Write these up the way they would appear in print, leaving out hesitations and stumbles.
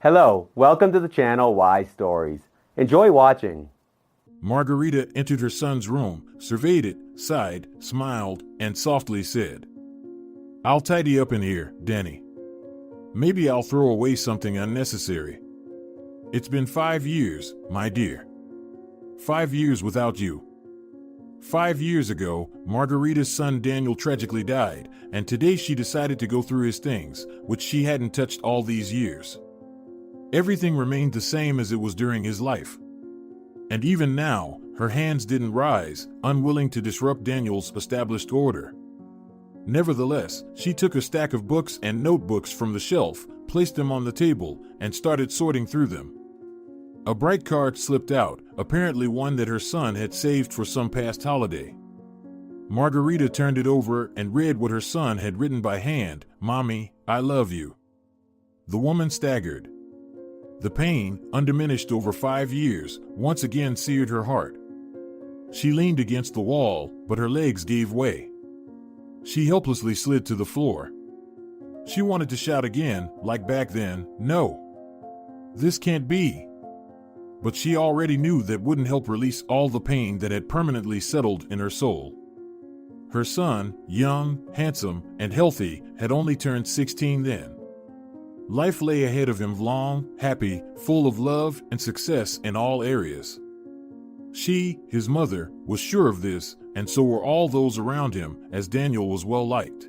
Hello, welcome to the channel Why Stories. Enjoy watching. Margarita entered her son's room, surveyed it, sighed, smiled, and softly said, "I'll tidy up in here, Dani. Maybe I'll throw away something unnecessary. It's been 5 years, my dear. 5 years without you." 5 years ago, Margarita's son Daniel tragically died, and today she decided to go through his things, which she hadn't touched all these years. Everything remained the same as it was during his life. And even now, her hands didn't rise, unwilling to disrupt Daniel's established order. Nevertheless, she took a stack of books and notebooks from the shelf, placed them on the table, and started sorting through them. A bright card slipped out, apparently one that her son had saved for some past holiday. Margarita turned it over and read what her son had written by hand. "Mommy, I love you." The woman staggered. The pain, undiminished over 5 years, once again seared her heart. She leaned against the wall, but her legs gave way. She helplessly slid to the floor. She wanted to shout again, like back then, "No! This can't be!" But she already knew that wouldn't help release all the pain that had permanently settled in her soul. Her son, young, handsome, and healthy, had only turned 16 then. Life lay ahead of him long, happy, full of love and success in all areas. She, his mother, was sure of this, and so were all those around him, as Daniel was well liked.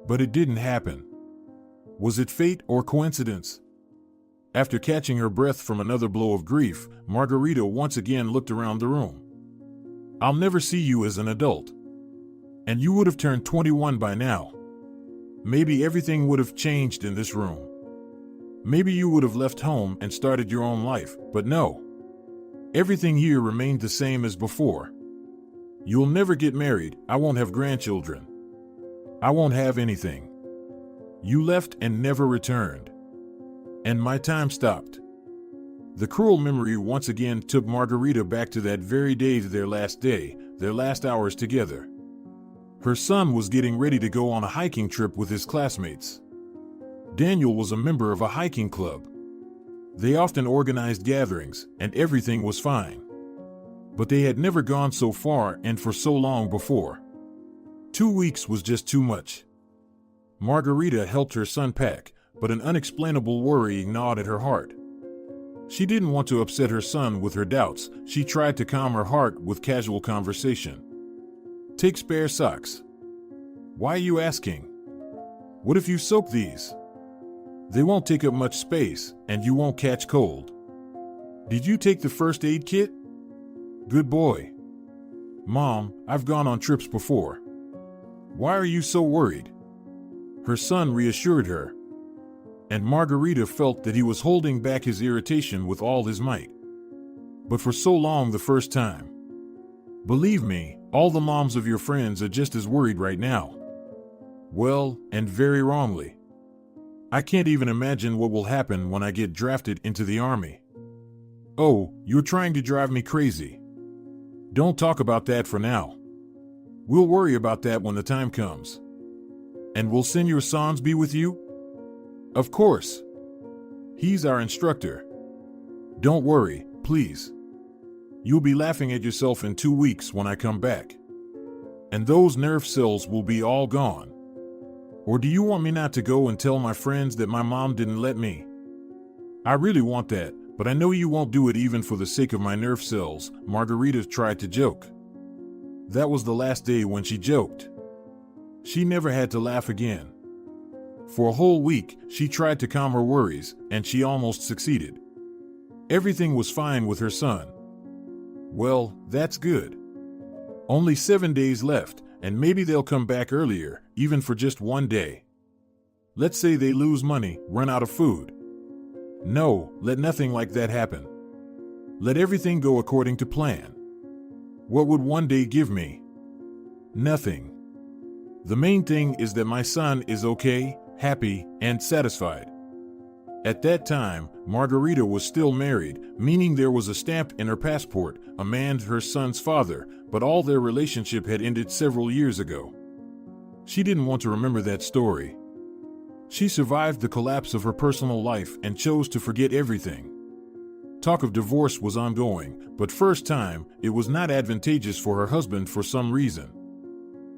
But it didn't happen. Was it fate or coincidence? After catching her breath from another blow of grief, Margarita once again looked around the room. "I'll never see you as an adult. And you would have turned 21 by now. Maybe everything would have changed in this room. Maybe you would have left home and started your own life, but no. Everything here remained the same as before. You'll never get married, I won't have grandchildren. I won't have anything. You left and never returned. And my time stopped." The cruel memory once again took Margarita back to that very day, their last hours together. Her son was getting ready to go on a hiking trip with his classmates. Daniel was a member of a hiking club. They often organized gatherings, and everything was fine. But they had never gone so far and for so long before. 2 weeks was just too much. Margarita helped her son pack, but an unexplainable worry gnawed at her heart. She didn't want to upset her son with her doubts. She tried to calm her heart with casual conversation. "Take spare socks. Why are you asking? What if you soak these? They won't take up much space, and you won't catch cold. Did you take the first aid kit? Good boy. Mom, I've gone on trips before. Why are you so worried?" Her son reassured her. And Margarita felt that he was holding back his irritation with all his might. But for so long the first time. "Believe me, all the moms of your friends are just as worried right now. Well, and very wrongly. I can't even imagine what will happen when I get drafted into the army. Oh, you're trying to drive me crazy. Don't talk about that for now. We'll worry about that when the time comes. And will Senor Sans be with you?" "Of course. He's our instructor. Don't worry, please. You'll be laughing at yourself in 2 weeks when I come back. And those nerve cells will be all gone. Or do you want me not to go and tell my friends that my mom didn't let me? I really want that, but I know you won't do it even for the sake of my nerve cells." Margarita tried to joke. That was the last day when she joked. She never had to laugh again. For a whole week, she tried to calm her worries, and she almost succeeded. Everything was fine with her son. Well, that's good. Only 7 days left, and maybe they'll come back earlier, even for just 1 day. Let's say they lose money, run out of food. No, let nothing like that happen. Let everything go according to plan. What would 1 day give me? Nothing. The main thing is that my son is okay, happy, and satisfied. At that time, Margarita was still married, meaning there was a stamp in her passport, a man, her son's father, but all their relationship had ended several years ago. She didn't want to remember that story. She survived the collapse of her personal life and chose to forget everything. Talk of divorce was ongoing, but first time, it was not advantageous for her husband for some reason.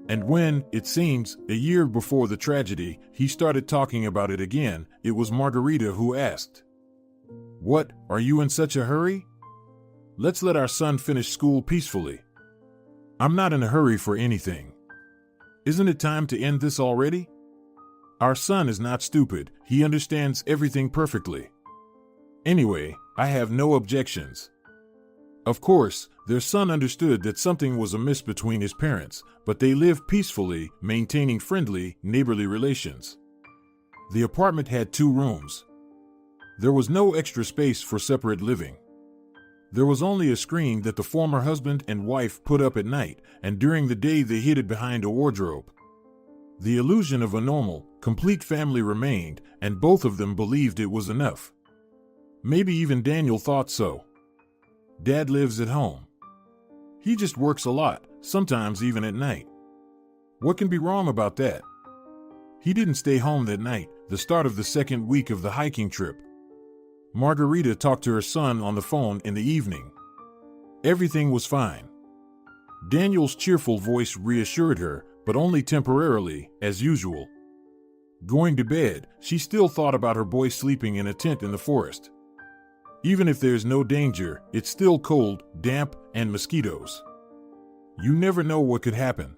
And when, it seems, a year before the tragedy, he started talking about it again, it was Margarita who asked, "What, are you in such a hurry? Let's let our son finish school peacefully." "I'm not in a hurry for anything. Isn't it time to end this already? Our son is not stupid, he understands everything perfectly. Anyway, I have no objections." Of course, their son understood that something was amiss between his parents, but they lived peacefully, maintaining friendly, neighborly relations. The apartment had 2 rooms. There was no extra space for separate living. There was only a screen that the former husband and wife put up at night, and during the day they hid it behind a wardrobe. The illusion of a normal, complete family remained, and both of them believed it was enough. Maybe even Daniel thought so. Dad lives at home. He just works a lot, sometimes even at night. What can be wrong about that? He didn't stay home that night, the start of the 2nd week of the hiking trip. Margarita talked to her son on the phone in the evening. Everything was fine. Daniel's cheerful voice reassured her, but only temporarily, as usual. Going to bed, she still thought about her boy sleeping in a tent in the forest. Even if there's no danger, it's still cold, damp, and mosquitoes. You never know what could happen.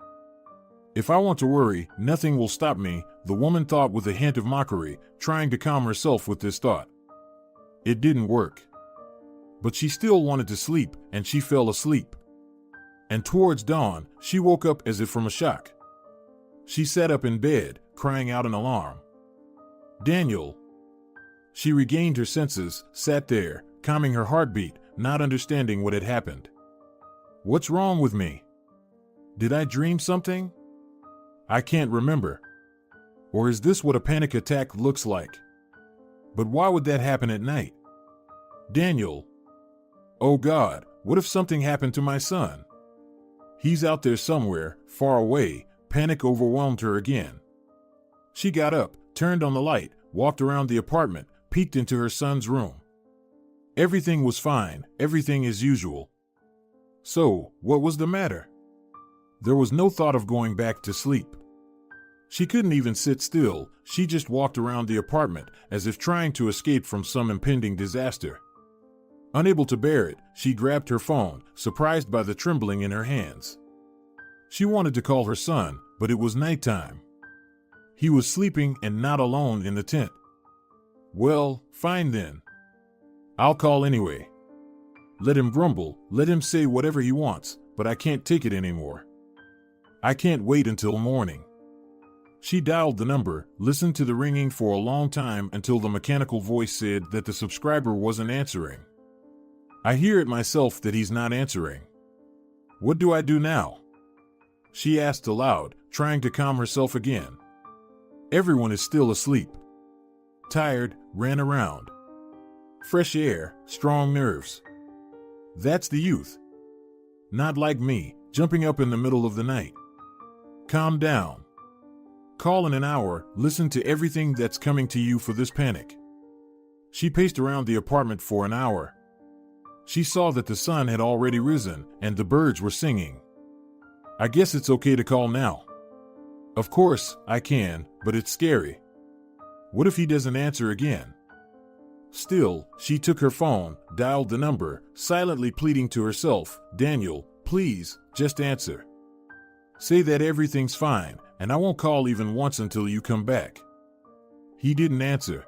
If I want to worry, nothing will stop me, the woman thought with a hint of mockery, trying to calm herself with this thought. It didn't work. But she still wanted to sleep, and she fell asleep. And towards dawn, she woke up as if from a shock. She sat up in bed, crying out an alarm. "Daniel!" She regained her senses, sat there, calming her heartbeat, not understanding what had happened. "What's wrong with me? Did I dream something? I can't remember. Or is this what a panic attack looks like? But why would that happen at night? Daniel! Oh God, what if something happened to my son? He's out there somewhere, far away." Panic overwhelmed her again. She got up, turned on the light, walked around the apartment, peeked into her son's room. Everything was fine, everything as usual. So, what was the matter? There was no thought of going back to sleep. She couldn't even sit still, she just walked around the apartment, as if trying to escape from some impending disaster. Unable to bear it, she grabbed her phone, surprised by the trembling in her hands. She wanted to call her son, but it was nighttime. He was sleeping and not alone in the tent. Well, fine then. I'll call anyway. Let him grumble, let him say whatever he wants, but I can't take it anymore. I can't wait until morning. She dialed the number, listened to the ringing for a long time until the mechanical voice said that the subscriber wasn't answering. I hear it myself that he's not answering. What do I do now? She asked aloud, trying to calm herself again. Everyone is still asleep. Tired, ran around. Fresh air, strong nerves. That's the youth. Not like me, jumping up in the middle of the night. Calm down. Call in an hour, listen to everything that's coming to you for this panic. She paced around the apartment for an hour. She saw that the sun had already risen, and the birds were singing. I guess it's okay to call now. Of course, I can, but it's scary. What if he doesn't answer again? Still, she took her phone, dialed the number, silently pleading to herself, Daniel, please, just answer. Say that everything's fine, and I won't call even once until you come back. He didn't answer.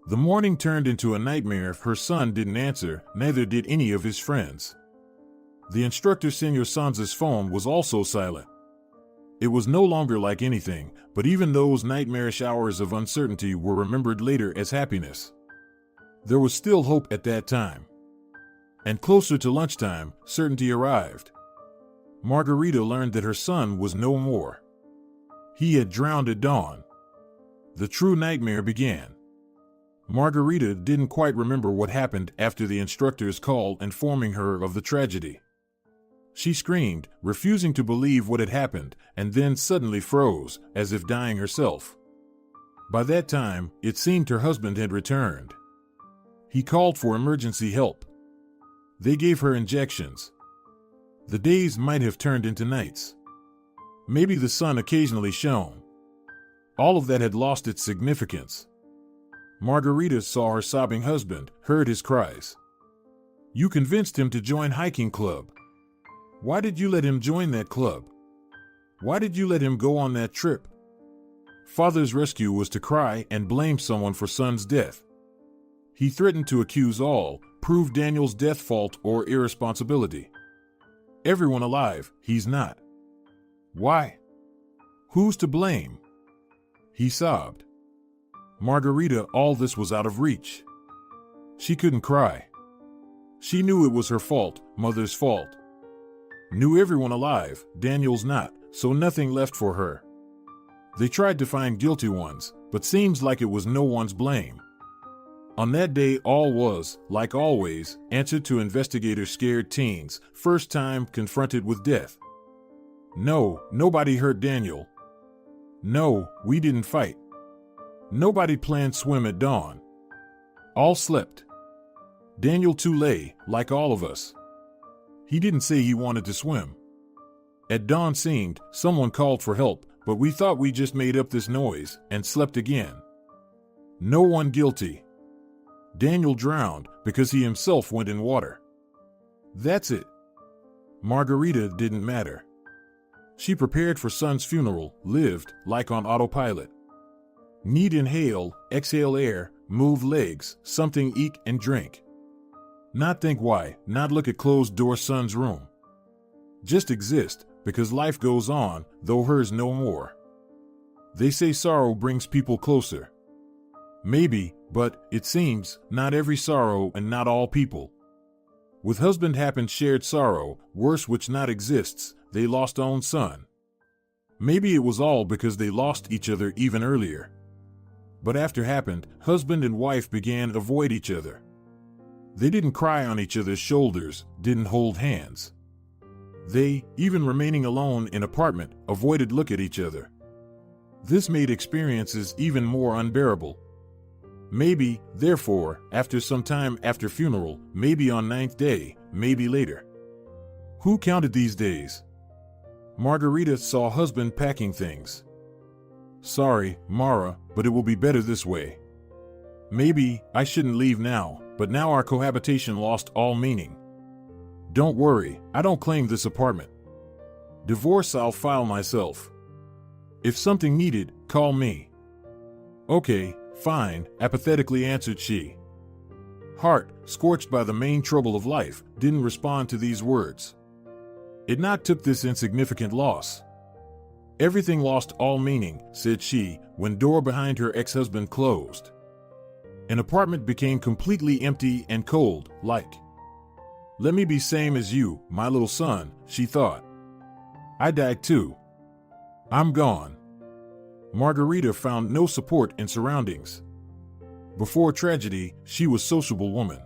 The morning turned into a nightmare if her son didn't answer, neither did any of his friends. The instructor Senor Sanza's phone was also silent. It was no longer like anything, but even those nightmarish hours of uncertainty were remembered later as happiness. There was still hope at that time. And closer to lunchtime, certainty arrived. Margarita learned that her son was no more. He had drowned at dawn. The true nightmare began. Margarita didn't quite remember what happened after the instructor's call informing her of the tragedy. She screamed, refusing to believe what had happened, and then suddenly froze, as if dying herself. By that time, it seemed her husband had returned. He called for emergency help. They gave her injections. The days might have turned into nights. Maybe the sun occasionally shone. All of that had lost its significance. Margarita saw her sobbing husband, heard his cries. You convinced him to join hiking club. Why did you let him join that club? Why did you let him go on that trip? Father's rescue was to cry and blame someone for son's death. He threatened to accuse all, prove Daniel's death fault or irresponsibility. Everyone alive, he's not. Why? Who's to blame? He sobbed. Margarita, all this was out of reach. She couldn't cry. She knew it was her fault, mother's fault. Knew everyone alive, Daniel's not, so nothing left for her. They tried to find guilty ones, but seems like it was no one's blame. On that day, all was, like always, answered to investigators' scared teens, first time confronted with death. No, nobody hurt Daniel. No, we didn't fight. Nobody planned swim at dawn. All slept. Daniel too lay, like all of us. He didn't say he wanted to swim. At dawn seemed, someone called for help, but we thought we just made up this noise and slept again. No one guilty. Daniel drowned because he himself went in water. That's it. Margarita didn't matter. She prepared for son's funeral, lived like on autopilot. Need inhale, exhale air, move legs, something eat and drink. Not think why, not look at closed door son's room. Just exist, because life goes on, though hers no more. They say sorrow brings people closer. Maybe, but, it seems, not every sorrow and not all people. With husband happened shared sorrow, worse which not exists, they lost own son. Maybe it was all because they lost each other even earlier. But after happened, husband and wife began avoid each other. They didn't cry on each other's shoulders, didn't hold hands. They, even remaining alone in apartment, avoided look at each other. This made experiences even more unbearable. Maybe, therefore, after some time after funeral, maybe on 9th day, maybe later. Who counted these days? Margarita saw husband packing things. Sorry, Mara, but it will be better this way. Maybe, I shouldn't leave now, but now our cohabitation lost all meaning. Don't worry, I don't claim this apartment. Divorce I'll file myself. If something needed, call me. Okay, fine, apathetically answered she. Heart, scorched by the main trouble of life, didn't respond to these words. It not took this insignificant loss. Everything lost all meaning, said she, when door behind her ex-husband closed. An apartment became completely empty and cold, like. Let me be same as you, my little son, she thought. I died too. I'm gone. Margarita found no support in surroundings. Before tragedy, she was a sociable woman.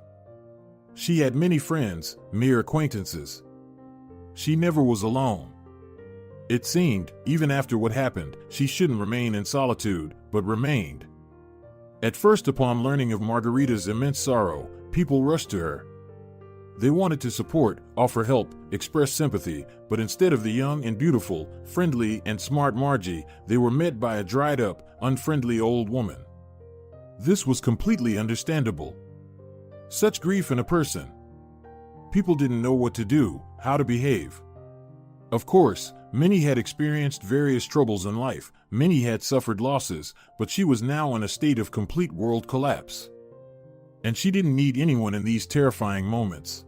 She had many friends, mere acquaintances. She never was alone. It seemed, even after what happened, she shouldn't remain in solitude, but remained. At first, upon learning of Margarita's immense sorrow, people rushed to her. They wanted to support, offer help, express sympathy, but instead of the young and beautiful, friendly and smart Margie, they were met by a dried-up, unfriendly old woman. This was completely understandable. Such grief in a person. People didn't know what to do, how to behave. Of course, many had experienced various troubles in life, many had suffered losses, but she was now in a state of complete world collapse. And she didn't need anyone in these terrifying moments.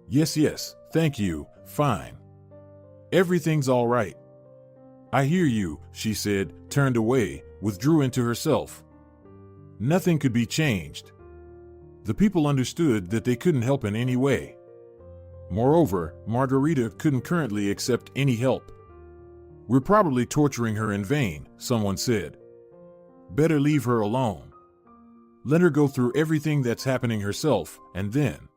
Yes, thank you, fine. Everything's all right. I hear you, she said, turned away, withdrew into herself. Nothing could be changed. The people understood that they couldn't help in any way. Moreover, Margarita couldn't currently accept any help. We're probably torturing her in vain, someone said. Better leave her alone. Let her go through everything that's happening herself, and then.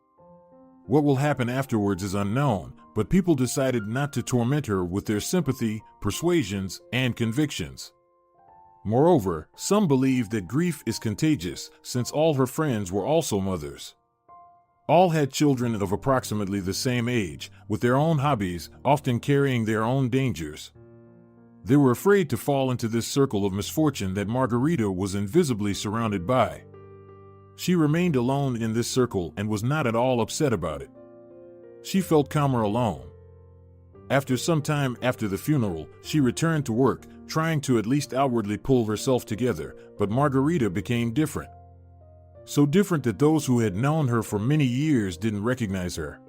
What will happen afterwards is unknown, but people decided not to torment her with their sympathy, persuasions, and convictions. Moreover, some believe that grief is contagious, since all her friends were also mothers. All had children of approximately the same age, with their own hobbies, often carrying their own dangers. They were afraid to fall into this circle of misfortune that Margarita was invisibly surrounded by. She remained alone in this circle and was not at all upset about it. She felt calmer alone. After some time after the funeral, she returned to work, trying to at least outwardly pull herself together, but Margarita became different. So different that those who had known her for many years didn't recognize her.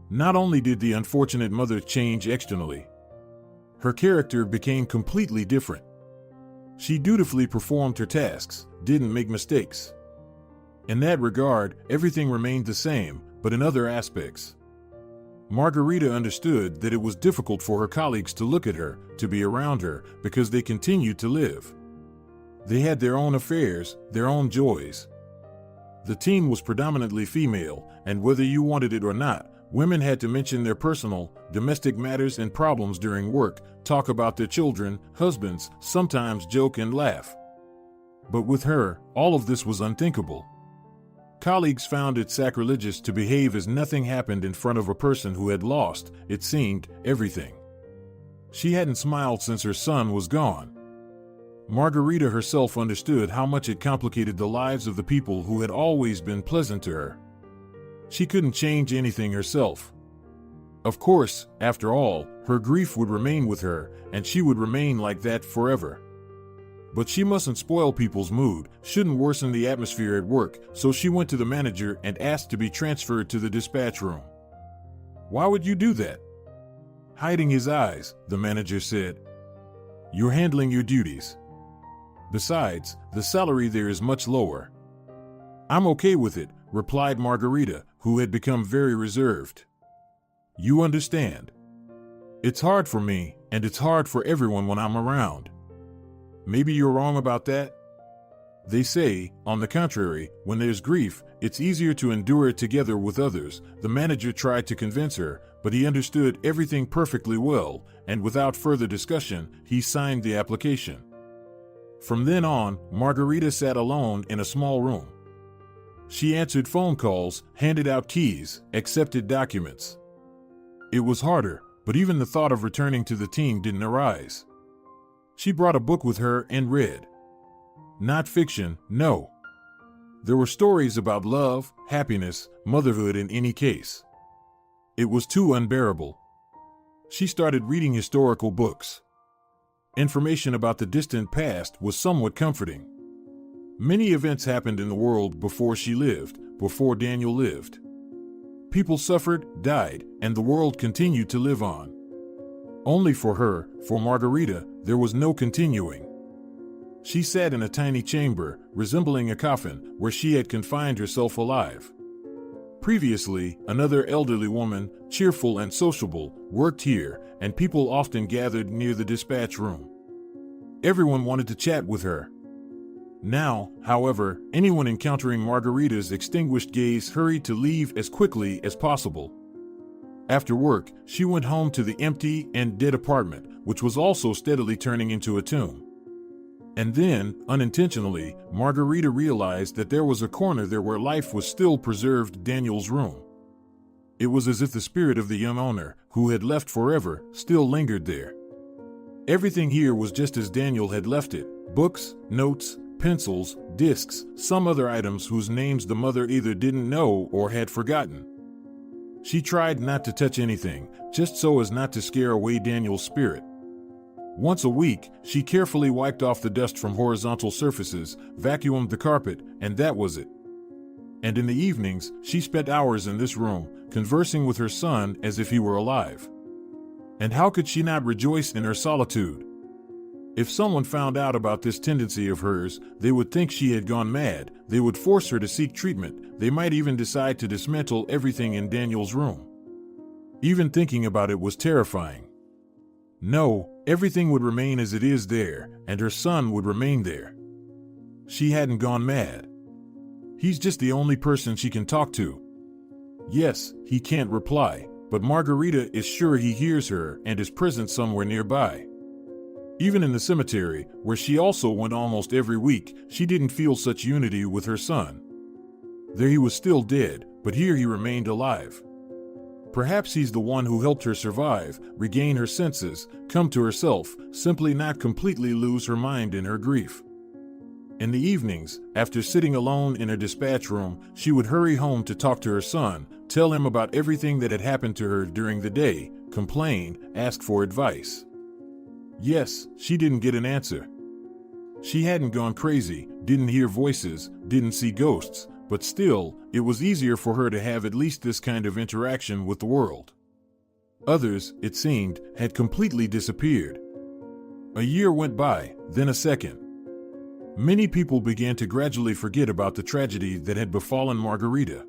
Not only did the unfortunate mother change externally, her character became completely different. She dutifully performed her tasks, didn't make mistakes. In that regard, everything remained the same, but in other aspects. Margarita understood that it was difficult for her colleagues to look at her, to be around her, because they continued to live. They had their own affairs, their own joys. The team was predominantly female, and whether you wanted it or not, women had to mention their personal, domestic matters and problems during work, talk about their children, husbands, sometimes joke and laugh. But with her, all of this was unthinkable. Colleagues found it sacrilegious to behave as nothing happened in front of a person who had lost, it seemed, everything. She hadn't smiled since her son was gone. Margarita herself understood how much it complicated the lives of the people who had always been pleasant to her. She couldn't change anything herself. Of course, after all, her grief would remain with her, and she would remain like that forever. But she mustn't spoil people's mood, shouldn't worsen the atmosphere at work, so she went to the manager and asked to be transferred to the dispatch room. "Why would you do that?" Hiding his eyes, the manager said, "You're handling your duties. Besides, the salary there is much lower." "I'm okay with it," replied Margarita, who had become very reserved. "You understand. It's hard for me, and it's hard for everyone when I'm around." "Maybe you're wrong about that. They say, on the contrary, when there's grief, it's easier to endure it together with others." The manager tried to convince her, but he understood everything perfectly well, and without further discussion, he signed the application. From then on, Margarita sat alone in a small room. She answered phone calls, handed out keys, accepted documents. It was harder, but even the thought of returning to the team didn't arise. She brought a book with her and read. Not fiction, no. There were stories about love, happiness, motherhood in any case. It was too unbearable. She started reading historical books. Information about the distant past was somewhat comforting. Many events happened in the world before she lived, before Daniel lived. People suffered, died, and the world continued to live on. Only for her, for Margarita, there was no continuing. She sat in a tiny chamber, resembling a coffin, where she had confined herself alive. Previously, another elderly woman, cheerful and sociable, worked here, and people often gathered near the dispatch room. Everyone wanted to chat with her. Now, however, anyone encountering Margarita's extinguished gaze hurried to leave as quickly as possible. After work, she went home to the empty and dead apartment, which was also steadily turning into a tomb. And then, unintentionally, Margarita realized that there was a corner there where life was still preserved, Daniel's room. It was as if the spirit of the young owner, who had left forever, still lingered there. Everything here was just as Daniel had left it: books, notes, pencils, discs, some other items whose names the mother either didn't know or had forgotten. She tried not to touch anything, just so as not to scare away Daniel's spirit. Once a week, she carefully wiped off the dust from horizontal surfaces, vacuumed the carpet, and that was it. And in the evenings, she spent hours in this room, conversing with her son as if he were alive. And how could she not rejoice in her solitude? If someone found out about this tendency of hers, they would think she had gone mad, they would force her to seek treatment, they might even decide to dismantle everything in Daniel's room. Even thinking about it was terrifying. No, everything would remain as it is there, and her son would remain there. She hadn't gone mad. He's just the only person she can talk to. Yes, he can't reply, but Margarita is sure he hears her and is present somewhere nearby. Even in the cemetery, where she also went almost every week, she didn't feel such unity with her son. There he was still dead, but here he remained alive. Perhaps he's the one who helped her survive, regain her senses, come to herself, simply not completely lose her mind in her grief. In the evenings, after sitting alone in her dispatch room, she would hurry home to talk to her son, tell him about everything that had happened to her during the day, complain, ask for advice. Yes, she didn't get an answer. She hadn't gone crazy, didn't hear voices, didn't see ghosts, but still, it was easier for her to have at least this kind of interaction with the world. Others, it seemed, had completely disappeared. A year went by, then a second. Many people began to gradually forget about the tragedy that had befallen Margarita.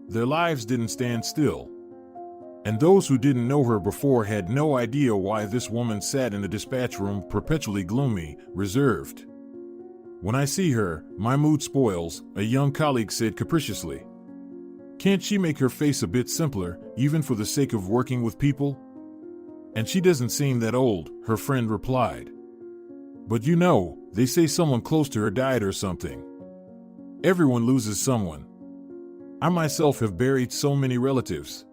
Their lives didn't stand still. And those who didn't know her before had no idea why this woman sat in the dispatch room perpetually gloomy, reserved. "When I see her, my mood spoils," a young colleague said capriciously. "Can't she make her face a bit simpler, even for the sake of working with people?" "And she doesn't seem that old," her friend replied. "But you know, they say someone close to her died or something. Everyone loses someone. I myself have buried so many relatives.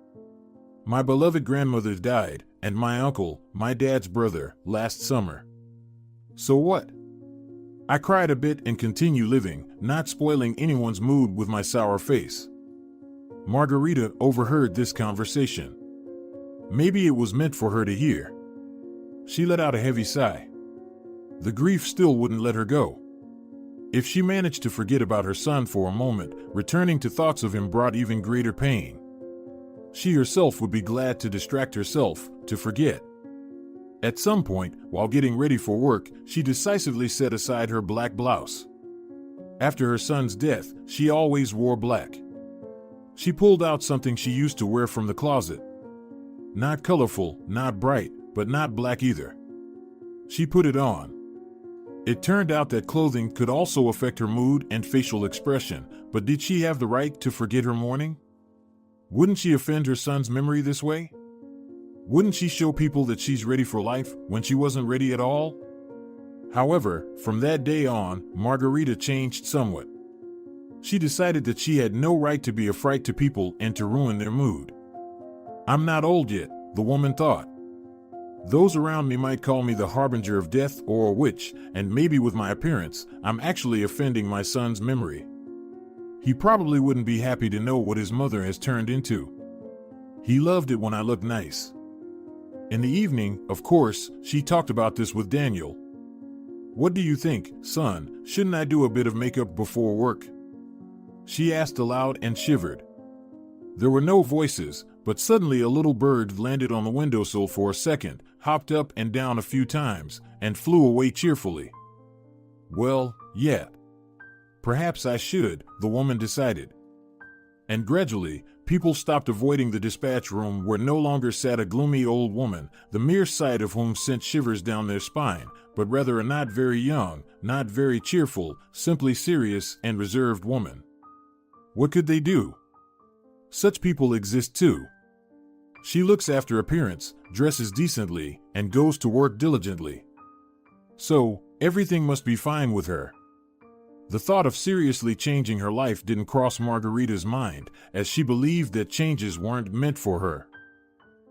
My beloved grandmother died, and my uncle, my dad's brother, last summer. So what? I cried a bit and continue living, not spoiling anyone's mood with my sour face." Margarita overheard this conversation. Maybe it was meant for her to hear. She let out a heavy sigh. The grief still wouldn't let her go. If she managed to forget about her son for a moment, returning to thoughts of him brought even greater pain. She herself would be glad to distract herself, to forget. At some point, while getting ready for work, she decisively set aside her black blouse. After her son's death, she always wore black. She pulled out something she used to wear from the closet. Not colorful, not bright, but not black either. She put it on. It turned out that clothing could also affect her mood and facial expression, but did she have the right to forget her mourning? Wouldn't she offend her son's memory this way? Wouldn't she show people that she's ready for life when she wasn't ready at all? However, from that day on, Margarita changed somewhat. She decided that she had no right to be a fright to people and to ruin their mood. "I'm not old yet," the woman thought. "Those around me might call me the harbinger of death or a witch, and maybe with my appearance, I'm actually offending my son's memory. He probably wouldn't be happy to know what his mother has turned into. He loved it when I looked nice." In the evening, of course, she talked about this with Daniel. "What do you think, son, shouldn't I do a bit of makeup before work?" she asked aloud and shivered. There were no voices, but suddenly a little bird landed on the windowsill for a second, hopped up and down a few times, and flew away cheerfully. "Well, yeah. Perhaps I should," the woman decided. And gradually, people stopped avoiding the dispatch room where no longer sat a gloomy old woman, the mere sight of whom sent shivers down their spine, but rather a not very young, not very cheerful, simply serious and reserved woman. What could they do? Such people exist too. She looks after appearance, dresses decently, and goes to work diligently. So, everything must be fine with her. The thought of seriously changing her life didn't cross Margarita's mind, as she believed that changes weren't meant for her.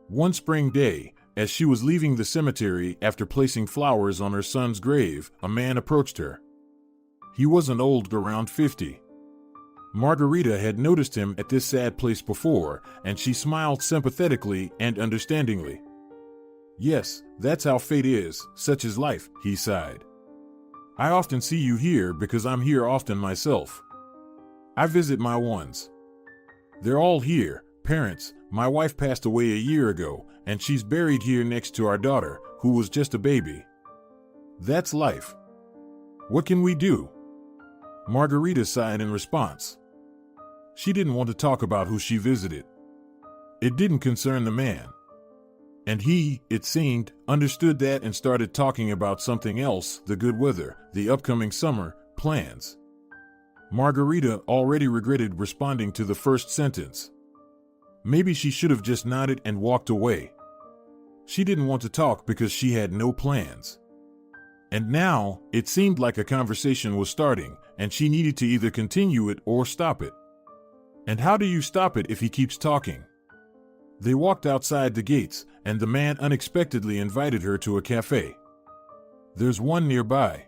One spring day, as she was leaving the cemetery after placing flowers on her son's grave, a man approached her. He wasn't old, around 50. Margarita had noticed him at this sad place before, and she smiled sympathetically and understandingly. "Yes, that's how fate is, such is life," he sighed. "I often see you here because I'm here often myself. I visit my ones. They're all here, parents. My wife passed away a year ago, and she's buried here next to our daughter, who was just a baby. That's life. What can we do?" Margarita sighed in response. She didn't want to talk about who she visited. It didn't concern the man. And he, it seemed, understood that and started talking about something else, the good weather, the upcoming summer, plans. Margarita already regretted responding to the first sentence. Maybe she should have just nodded and walked away. She didn't want to talk because she had no plans. And now, it seemed like a conversation was starting, and she needed to either continue it or stop it. And how do you stop it if he keeps talking? They walked outside the gates, and the man unexpectedly invited her to a cafe. There's one nearby.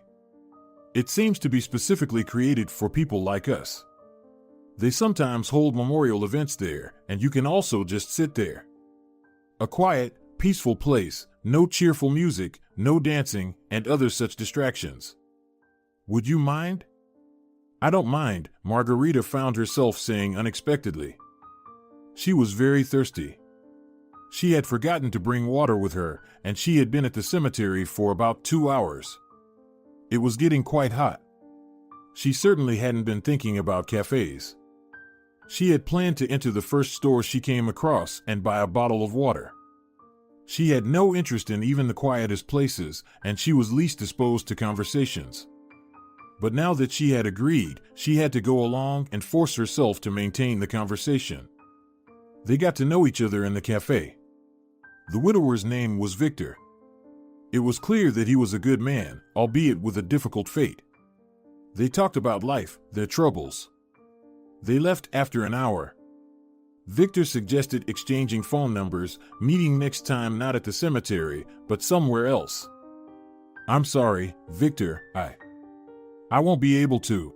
It seems to be specifically created for people like us. They sometimes hold memorial events there, and you can also just sit there. A quiet, peaceful place, no cheerful music, no dancing, and other such distractions. Would you mind? I don't mind, Margarita found herself saying unexpectedly. She was very thirsty. She had forgotten to bring water with her, and she had been at the cemetery for about 2 hours. It was getting quite hot. She certainly hadn't been thinking about cafes. She had planned to enter the first store she came across and buy a bottle of water. She had no interest in even the quietest places, and she was least disposed to conversations. But now that she had agreed, she had to go along and force herself to maintain the conversation. They got to know each other in the cafe. The widower's name was Victor. It was clear that he was a good man, albeit with a difficult fate. They talked about life, their troubles. They left after an hour. Victor suggested exchanging phone numbers, meeting next time not at the cemetery, but somewhere else. I'm sorry, Victor, I won't be able to.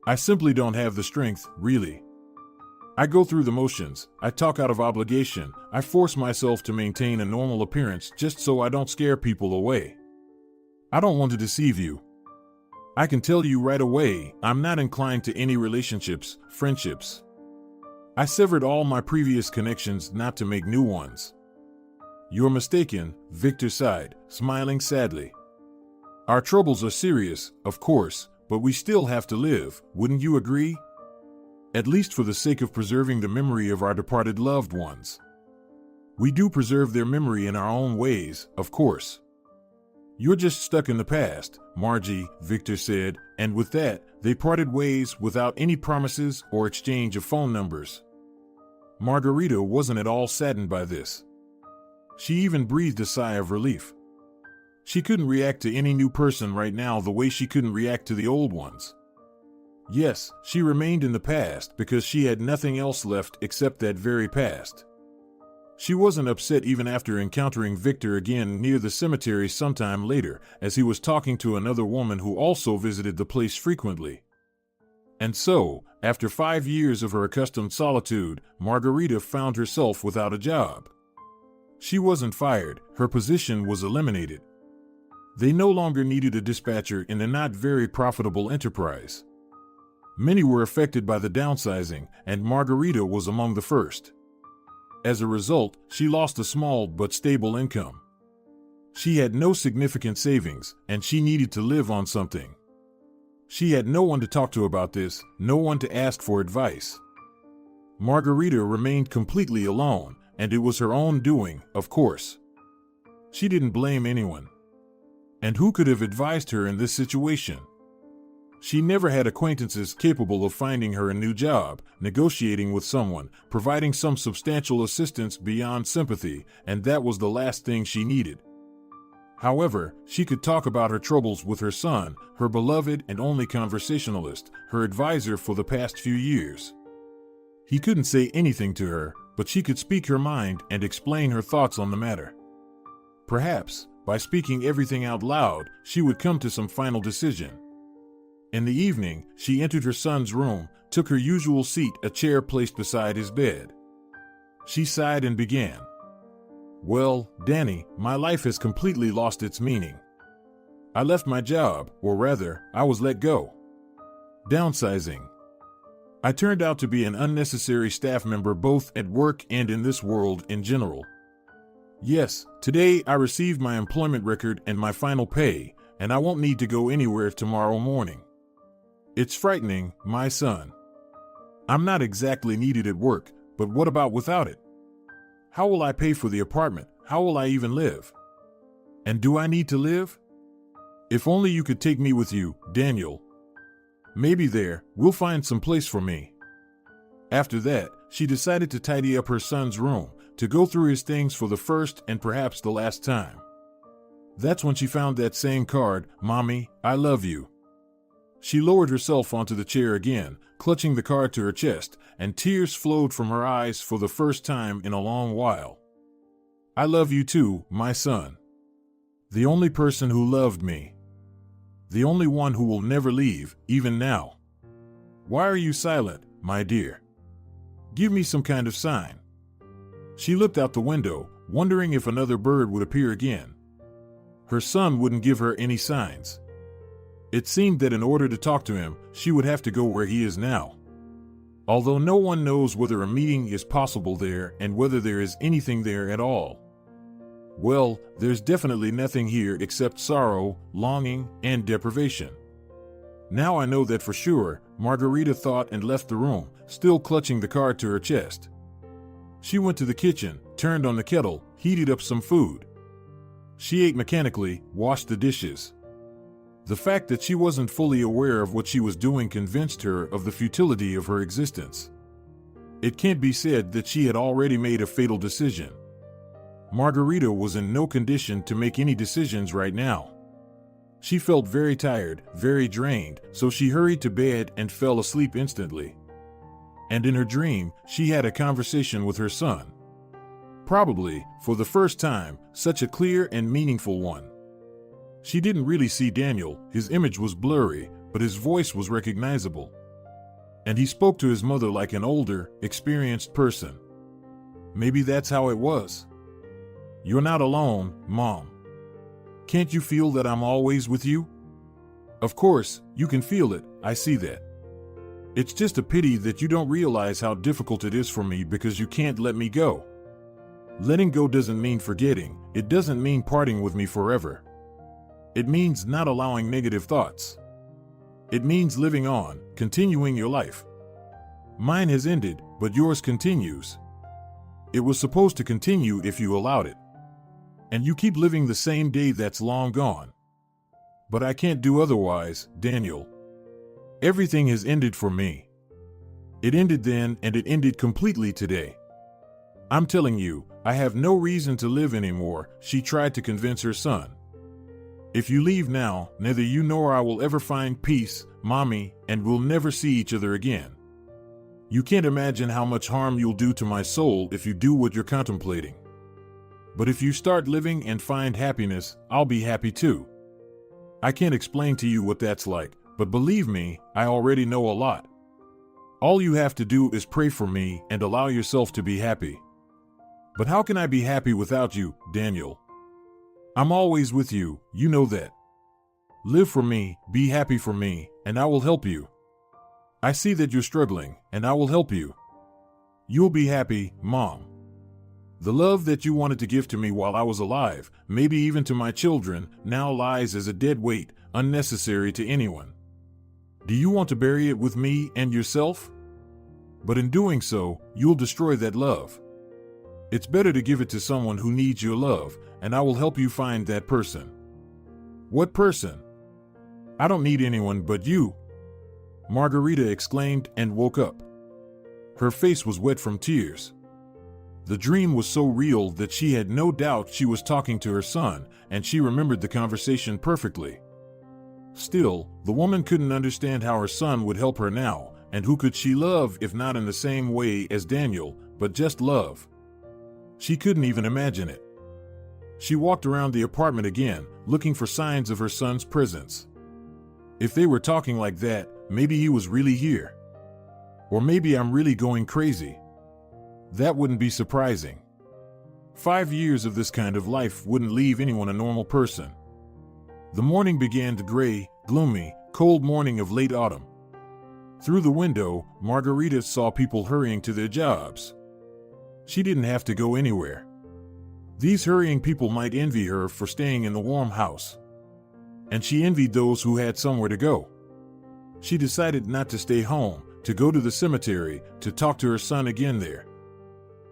I simply don't have the strength, really. I go through the motions, I talk out of obligation, I force myself to maintain a normal appearance just so I don't scare people away. I don't want to deceive you. I can tell you right away, I'm not inclined to any relationships, friendships. I severed all my previous connections not to make new ones. You're mistaken, Victor sighed, smiling sadly. Our troubles are serious, of course, but we still have to live, wouldn't you agree? At least for the sake of preserving the memory of our departed loved ones. We do preserve their memory in our own ways, of course. You're just stuck in the past, Margie, Victor said, and with that, they parted ways without any promises or exchange of phone numbers. Margarita wasn't at all saddened by this. She even breathed a sigh of relief. She couldn't react to any new person right now the way she couldn't react to the old ones. Yes, she remained in the past because she had nothing else left except that very past. She wasn't upset even after encountering Victor again near the cemetery sometime later, as he was talking to another woman who also visited the place frequently. And so, after 5 years of her accustomed solitude, Margarita found herself without a job. She wasn't fired, her position was eliminated. They no longer needed a dispatcher in the not very profitable enterprise. Many were affected by the downsizing, and Margarita was among the first. As a result, she lost a small but stable income. She had no significant savings, and she needed to live on something. She had no one to talk to about this, no one to ask for advice. Margarita remained completely alone, and it was her own doing, of course. She didn't blame anyone. And who could have advised her in this situation? She never had acquaintances capable of finding her a new job, negotiating with someone, providing some substantial assistance beyond sympathy, and that was the last thing she needed. However, she could talk about her troubles with her son, her beloved and only conversationalist, her advisor for the past few years. He couldn't say anything to her, but she could speak her mind and explain her thoughts on the matter. Perhaps, by speaking everything out loud, she would come to some final decision. In the evening, she entered her son's room, took her usual seat, a chair placed beside his bed. She sighed and began. Well, Dani, my life has completely lost its meaning. I left my job, or rather, I was let go. Downsizing. I turned out to be an unnecessary staff member both at work and in this world in general. Yes, today I received my employment record and my final pay, and I won't need to go anywhere tomorrow morning. It's frightening, my son. I'm not exactly needed at work, but what about without it? How will I pay for the apartment? How will I even live? And do I need to live? If only you could take me with you, Daniel. Maybe there, we'll find some place for me. After that, she decided to tidy up her son's room, to go through his things for the first and perhaps the last time. That's when she found that same card, "Mommy, I love you." She lowered herself onto the chair again, clutching the card to her chest, and tears flowed from her eyes for the first time in a long while. "I love you too, my son. The only person who loved me. The only one who will never leave, even now. Why are you silent, my dear? Give me some kind of sign." She looked out the window, wondering if another bird would appear again. Her son wouldn't give her any signs. It seemed that in order to talk to him, she would have to go where he is now. Although no one knows whether a meeting is possible there and whether there is anything there at all. Well, there's definitely nothing here except sorrow, longing, and deprivation. Now I know that for sure, Margarita thought and left the room, still clutching the card to her chest. She went to the kitchen, turned on the kettle, heated up some food. She ate mechanically, washed the dishes. The fact that she wasn't fully aware of what she was doing convinced her of the futility of her existence. It can't be said that she had already made a fatal decision. Margarita was in no condition to make any decisions right now. She felt very tired, very drained, so she hurried to bed and fell asleep instantly. And in her dream, she had a conversation with her son. Probably, for the first time, such a clear and meaningful one. She didn't really see Daniel, his image was blurry, but his voice was recognizable. And he spoke to his mother like an older, experienced person. Maybe that's how it was. "You're not alone, Mom. Can't you feel that I'm always with you?" "Of course, you can feel it, I see that. It's just a pity that you don't realize how difficult it is for me because you can't let me go. Letting go doesn't mean forgetting, it doesn't mean parting with me forever. It means not allowing negative thoughts. It means living on, continuing your life. Mine has ended, but yours continues. It was supposed to continue if you allowed it. And you keep living the same day that's long gone. But I can't do otherwise, Daniel. Everything has ended for me. It ended then and it ended completely today. I'm telling you, I have no reason to live anymore," she tried to convince her son. "If you leave now, neither you nor I will ever find peace, Mommy, and we'll never see each other again. You can't imagine how much harm you'll do to my soul if you do what you're contemplating. But if you start living and find happiness, I'll be happy too. I can't explain to you what that's like, but believe me, I already know a lot. All you have to do is pray for me and allow yourself to be happy." "But how can I be happy without you, Daniel? I'm always with you, you know that. Live for me, be happy for me, and I will help you. I see that you're struggling, and I will help you. You'll be happy, Mom. The love that you wanted to give to me while I was alive, maybe even to my children, now lies as a dead weight, unnecessary to anyone. Do you want to bury it with me and yourself? But in doing so, you'll destroy that love. It's better to give it to someone who needs your love, and I will help you find that person." "What person?" "I don't need anyone but you," Margarita exclaimed and woke up. Her face was wet from tears. The dream was so real that she had no doubt she was talking to her son, and she remembered the conversation perfectly. Still, the woman couldn't understand how her son would help her now, and who could she love if not in the same way as Daniel, but just love? She couldn't even imagine it. She walked around the apartment again, looking for signs of her son's presence. If they were talking like that, maybe he was really here. Or maybe I'm really going crazy. That wouldn't be surprising. 5 years of this kind of life wouldn't leave anyone a normal person. The morning began the gray, gloomy, cold morning of late autumn. Through the window, Margarita saw people hurrying to their jobs. She didn't have to go anywhere. These hurrying people might envy her for staying in the warm house. And she envied those who had somewhere to go. She decided not to stay home, to go to the cemetery, to talk to her son again there.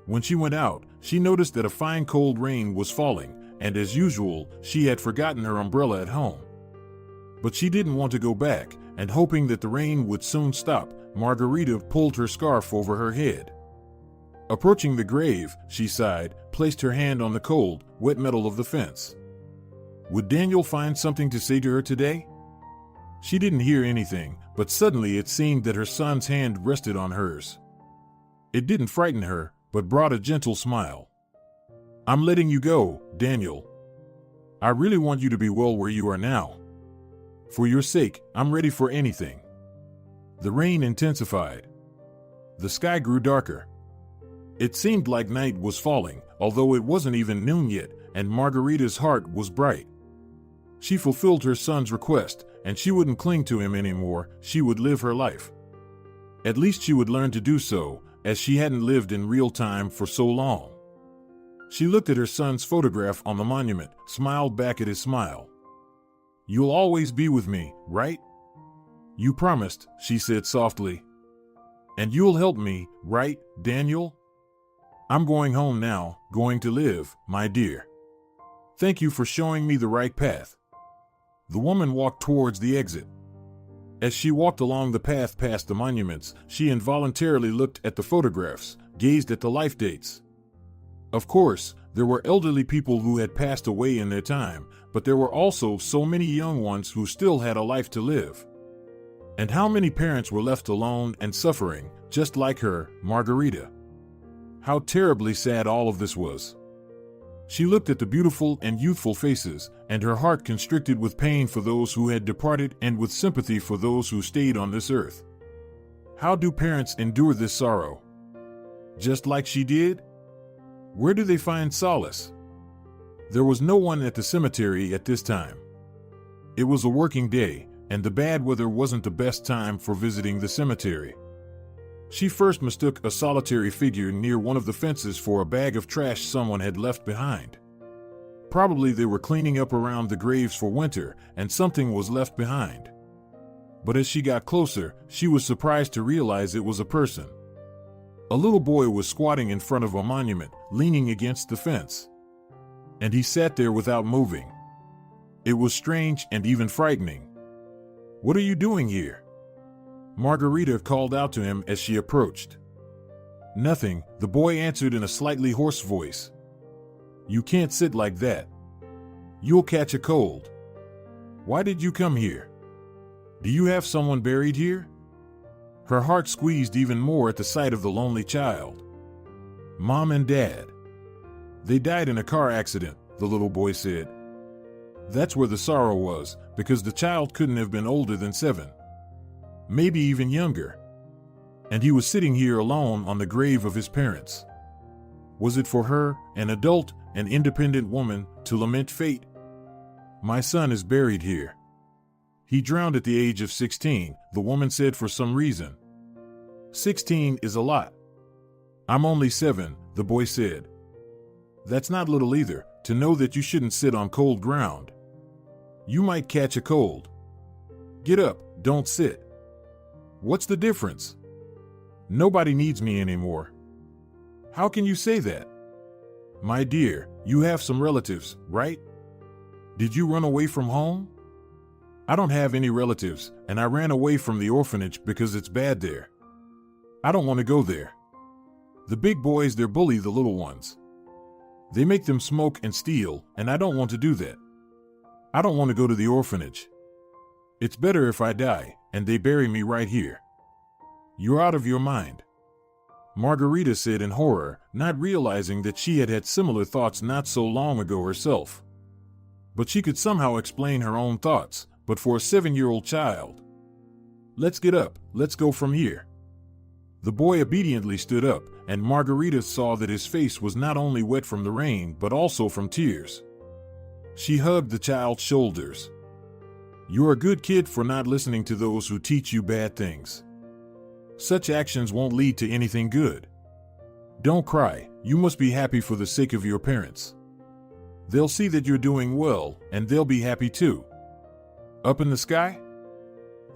When she went out, she noticed that a fine cold rain was falling, and as usual, she had forgotten her umbrella at home. But she didn't want to go back, and hoping that the rain would soon stop, Margarita pulled her scarf over her head. Approaching the grave, she sighed, placed her hand on the cold, wet metal of the fence. Would Daniel find something to say to her today? She didn't hear anything, but suddenly it seemed that her son's hand rested on hers. It didn't frighten her, but brought a gentle smile. I'm letting you go, Daniel. I really want you to be well where you are now. For your sake, I'm ready for anything. The rain intensified. The sky grew darker. It seemed like night was falling, although it wasn't even noon yet, and Margarita's heart was bright. She fulfilled her son's request, and she wouldn't cling to him anymore. She would live her life. At least she would learn to do so, as she hadn't lived in real time for so long. She looked at her son's photograph on the monument, smiled back at his smile. You'll always be with me, right? You promised, she said softly. And you'll help me, right, Daniel? I'm going home now, going to live, my dear. Thank you for showing me the right path. The woman walked towards the exit. As she walked along the path past the monuments, she involuntarily looked at the photographs, gazed at the life dates. Of course, there were elderly people who had passed away in their time, but there were also so many young ones who still had a life to live. And how many parents were left alone and suffering, just like her, Margarita? How terribly sad all of this was. She looked at the beautiful and youthful faces, and her heart constricted with pain for those who had departed and with sympathy for those who stayed on this earth. How do parents endure this sorrow? Just like she did? Where do they find solace? There was no one at the cemetery at this time. It was a working day, and the bad weather wasn't the best time for visiting the cemetery. She first mistook a solitary figure near one of the fences for a bag of trash someone had left behind. Probably they were cleaning up around the graves for winter, and something was left behind. But as she got closer, she was surprised to realize it was a person. A little boy was squatting in front of a monument, leaning against the fence. And he sat there without moving. It was strange and even frightening. What are you doing here? Margarita called out to him as she approached. Nothing, the boy answered in a slightly hoarse voice. You can't sit like that. You'll catch a cold. Why did you come here? Do you have someone buried here? Her heart squeezed even more at the sight of the lonely child. Mom and Dad. They died in a car accident, the little boy said. That's where the sorrow was, because the child couldn't have been older than 7. Maybe even younger. And he was sitting here alone on the grave of his parents. Was it for her, an adult, an independent woman, to lament fate? My son is buried here. He drowned at the age of 16, the woman said for some reason. 16 is a lot. I'm only 7, the boy said. That's not little either, to know that you shouldn't sit on cold ground. You might catch a cold. Get up, don't sit. What's the difference? Nobody needs me anymore. How can you say that? My dear, you have some relatives, right? Did you run away from home? I don't have any relatives, and I ran away from the orphanage because it's bad there. I don't want to go there. The big boys, they bully the little ones. They make them smoke and steal, and I don't want to do that. I don't want to go to the orphanage. It's better if I die, and they bury me right here. You're out of your mind. Margarita said in horror, not realizing that she had had similar thoughts not so long ago herself. But she could somehow explain her own thoughts, but for a 7-year-old child. Let's get up, let's go from here. The boy obediently stood up, and Margarita saw that his face was not only wet from the rain but also from tears. She hugged the child's shoulders. You're a good kid for not listening to those who teach you bad things. Such actions won't lead to anything good. Don't cry, you must be happy for the sake of your parents. They'll see that you're doing well, and they'll be happy too. Up in the sky?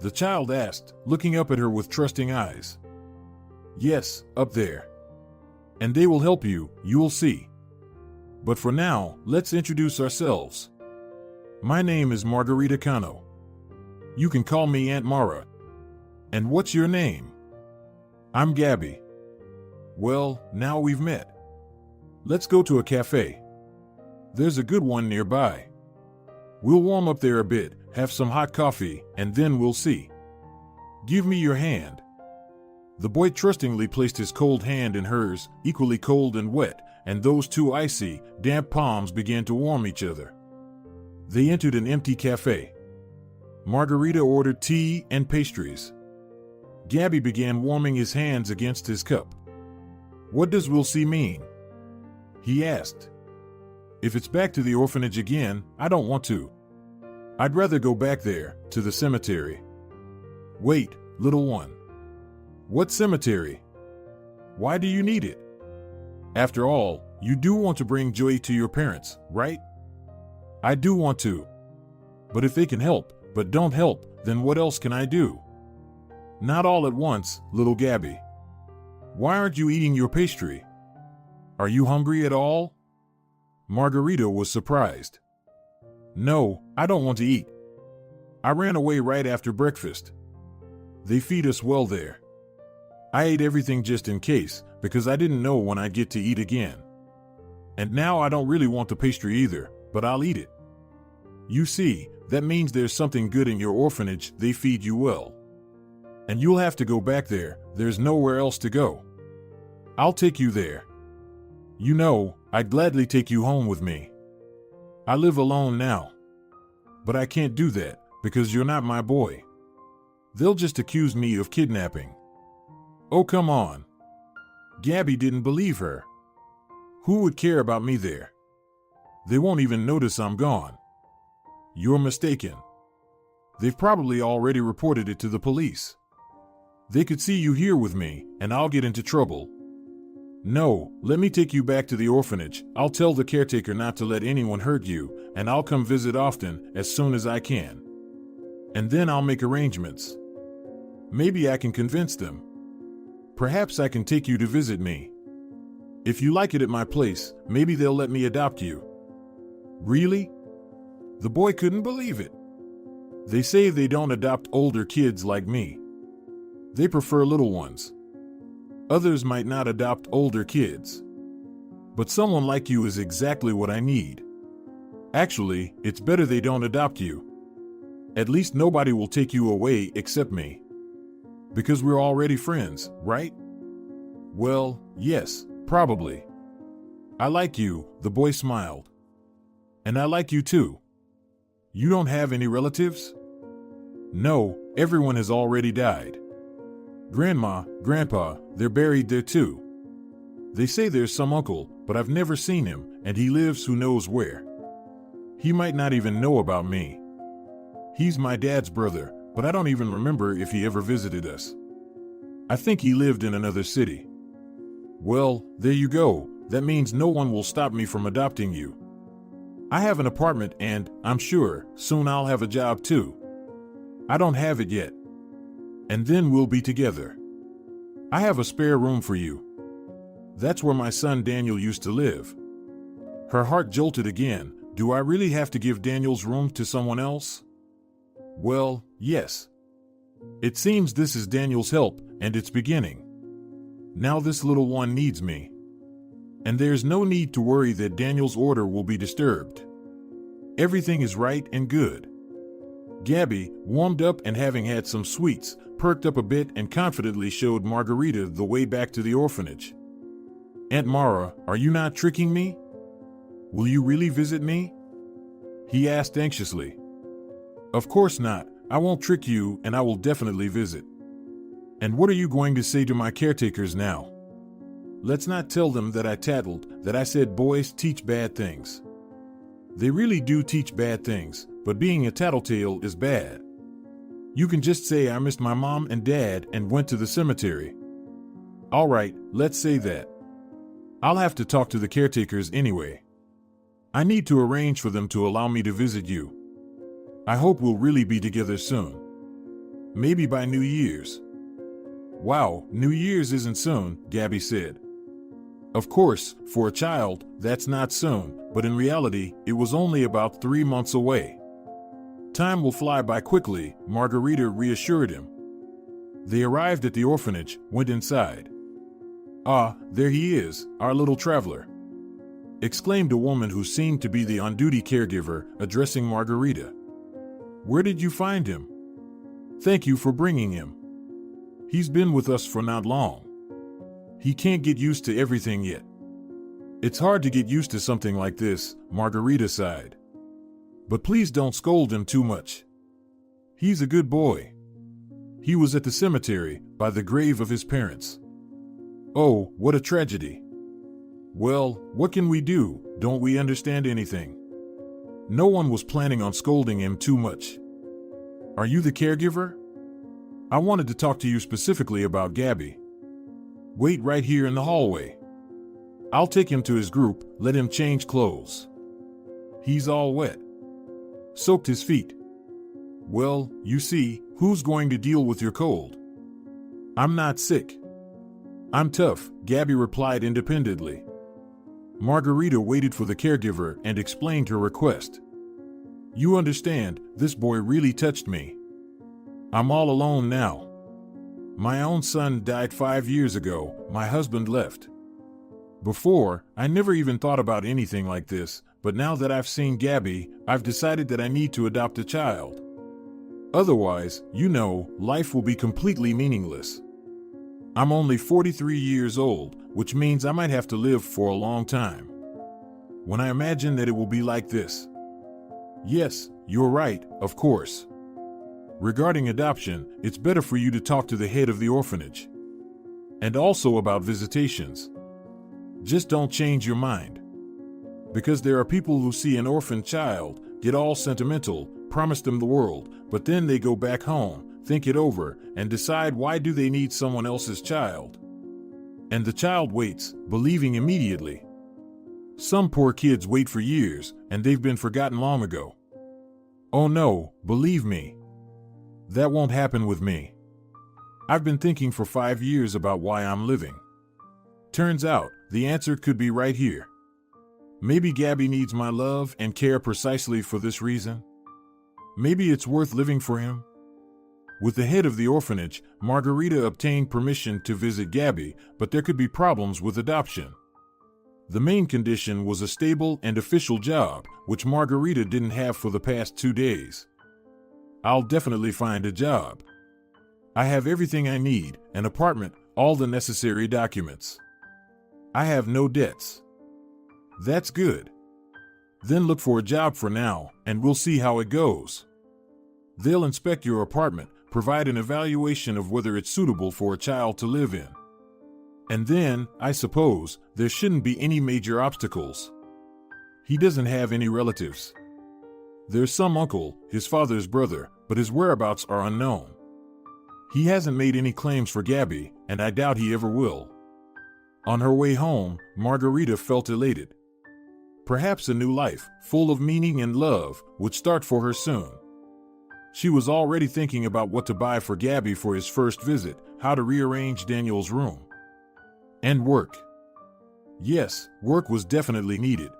The child asked, looking up at her with trusting eyes. Yes, up there. And they will help you, you'll see. But for now, let's introduce ourselves. My name is Margarita Cano. You can call me Aunt Mara. And what's your name? I'm Gabby. Well, now we've met. Let's go to a cafe. There's a good one nearby. We'll warm up there a bit, have some hot coffee, and then we'll see. Give me your hand. The boy trustingly placed his cold hand in hers, equally cold and wet, and those two icy, damp palms began to warm each other. They entered an empty cafe. Margarita ordered tea and pastries. Gabby began warming his hands against his cup. What does we'll see mean? He asked. If it's back to the orphanage again, I don't want to. I'd rather go back there, to the cemetery. Wait, little one. What cemetery? Why do you need it? After all, you do want to bring joy to your parents, right? I do want to. But if they can help, but don't help, then what else can I do? Not all at once, little Gabby. Why aren't you eating your pastry? Are you hungry at all? Margarita was surprised. No, I don't want to eat. I ran away right after breakfast. They feed us well there. I ate everything just in case, because I didn't know when I'd get to eat again. And now I don't really want the pastry either, but I'll eat it. You see, that means there's something good in your orphanage, they feed you well. And you'll have to go back there, there's nowhere else to go. I'll take you there. You know, I'd gladly take you home with me. I live alone now. But I can't do that, because you're not my boy. They'll just accuse me of kidnapping. Oh, come on. Gabby didn't believe her. Who would care about me there? They won't even notice I'm gone. You're mistaken. They've probably already reported it to the police. They could see you here with me, and I'll get into trouble. No, let me take you back to the orphanage. I'll tell the caretaker not to let anyone hurt you, and I'll come visit often, as soon as I can. And then I'll make arrangements. Maybe I can convince them. Perhaps I can take you to visit me. If you like it at my place, maybe they'll let me adopt you. Really? The boy couldn't believe it. They say they don't adopt older kids like me. They prefer little ones. Others might not adopt older kids. But someone like you is exactly what I need. Actually, it's better they don't adopt you. At least nobody will take you away except me. Because we're already friends, right? Well, yes, probably. I like you, the boy smiled. And I like you too. You don't have any relatives? No, everyone has already died. Grandma, Grandpa, they're buried there too. They say there's some uncle, but I've never seen him, and he lives who knows where. He might not even know about me. He's my dad's brother, but I don't even remember if he ever visited us. I think he lived in another city. Well, there you go. That means no one will stop me from adopting you. I have an apartment and, I'm sure, soon I'll have a job too. I don't have it yet. And then we'll be together. I have a spare room for you. That's where my son Daniel used to live. Her heart jolted again. Do I really have to give Daniel's room to someone else? Well, yes. It seems this is Daniel's help, and it's beginning. Now this little one needs me. And there's no need to worry that Daniel's order will be disturbed. Everything is right and good. Gabby, warmed up and having had some sweets, perked up a bit and confidently showed Margarita the way back to the orphanage. Aunt Mara, are you not tricking me? Will you really visit me? He asked anxiously. Of course not. I won't trick you, and I will definitely visit. And what are you going to say to my caretakers now? Let's not tell them that I tattled, that I said boys teach bad things. They really do teach bad things, but being a tattletale is bad. You can just say I missed my mom and dad and went to the cemetery. All right, let's say that. I'll have to talk to the caretakers anyway. I need to arrange for them to allow me to visit you. I hope we'll really be together soon. Maybe by New Year's. Wow, New Year's isn't soon, Gabby said. Of course, for a child, that's not soon, but in reality, it was only about 3 months away. Time will fly by quickly, Margarita reassured him. They arrived at the orphanage, went inside. Ah, there he is, our little traveler. exclaimed a woman who seemed to be the on-duty caregiver, addressing Margarita. "Where did you find him? Thank you for bringing him. He's been with us for not long. He can't get used to everything yet." "It's hard to get used to something like this," Margarita sighed. "But please don't scold him too much. He's a good boy. He was at the cemetery, by the grave of his parents." "Oh, what a tragedy. Well, what can we do? Don't we understand anything?" No one was planning on scolding him too much. "Are you the caregiver? I wanted to talk to you specifically about Gabby." "Wait right here in the hallway. I'll take him to his group, let him change clothes. He's all wet. Soaked his feet. Well, you see, who's going to deal with your cold?" "I'm not sick. I'm tough," Gabby replied independently. Margarita waited for the caregiver and explained her request. "You understand, this boy really touched me. I'm all alone now. My own son died 5 years ago, my husband left. Before, I never even thought about anything like this, but now that I've seen Gabby, I've decided that I need to adopt a child. Otherwise, life will be completely meaningless. I'm only 43 years old, which means I might have to live for a long time. When I imagine that it will be like this." "Yes, you're right, of course. Regarding adoption, it's better for you to talk to the head of the orphanage. And also about visitations. Just don't change your mind. Because there are people who see an orphan child, get all sentimental, promise them the world, but then they go back home, think it over, and decide why do they need someone else's child. And the child waits, believing immediately. Some poor kids wait for years, and they've been forgotten long ago. Oh no, believe me. That won't happen with me. I've been thinking for 5 years about why I'm living. Turns out, the answer could be right here. Maybe Gabby needs my love and care precisely for this reason. Maybe it's worth living for him." With the head of the orphanage, Margarita obtained permission to visit Gabby, but there could be problems with adoption. The main condition was a stable and official job, which Margarita didn't have for the past 2 days. "I'll definitely find a job. I have everything I need, an apartment, all the necessary documents. I have no debts." "That's good. Then look for a job for now, and we'll see how it goes. They'll inspect your apartment, provide an evaluation of whether it's suitable for a child to live in. And then, I suppose, there shouldn't be any major obstacles. He doesn't have any relatives. There's some uncle, his father's brother, but his whereabouts are unknown. He hasn't made any claims for Gabby, and I doubt he ever will." On her way home, Margarita felt elated. Perhaps a new life, full of meaning and love, would start for her soon. She was already thinking about what to buy for Gabby for his first visit, how to rearrange Daniel's room. And work. Yes, work was definitely needed.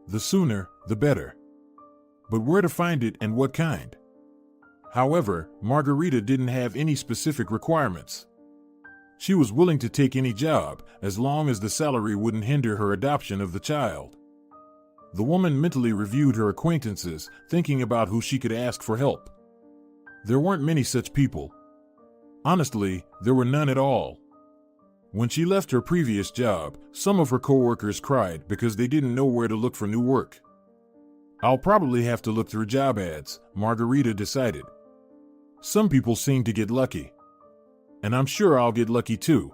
The sooner, the better. But where to find it and what kind? However, Margarita didn't have any specific requirements. She was willing to take any job, as long as the salary wouldn't hinder her adoption of the child. The woman mentally reviewed her acquaintances, thinking about who she could ask for help. There weren't many such people. Honestly, there were none at all. When she left her previous job, some of her coworkers cried because they didn't know where to look for new work. "I'll probably have to look through job ads," Margarita decided. "Some people seem to get lucky. And I'm sure I'll get lucky too."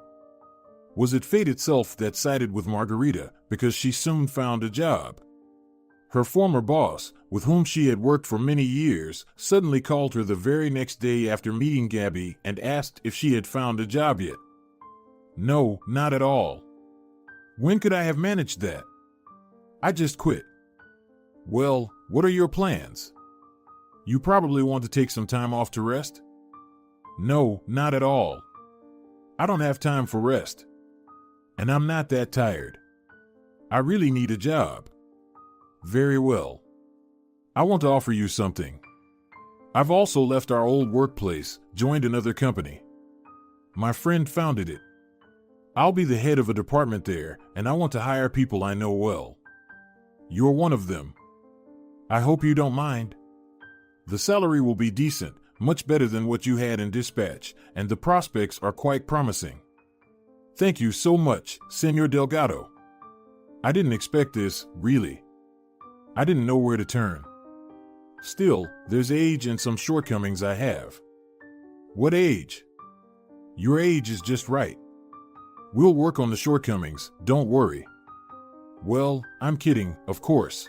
Was it fate itself that sided with Margarita, because she soon found a job? Her former boss, with whom she had worked for many years, suddenly called her the very next day after meeting Gabby and asked if she had found a job yet. No, not at all. When could I have managed that? I just quit. Well, what are your plans? You probably want to take some time off to rest? No, not at all. I don't have time for rest. And I'm not that tired. I really need a job. Very well. I want to offer you something. I've also left our old workplace, joined another company. My friend founded it. I'll be the head of a department there, and I want to hire people I know well. You're one of them. I hope you don't mind. The salary will be decent, much better than what you had in dispatch, and the prospects are quite promising. Thank you so much, Senor Delgado. I didn't expect this, really. I didn't know where to turn. Still, there's age and some shortcomings I have. What age? Your age is just right. We'll work on the shortcomings, don't worry. Well, I'm kidding, of course.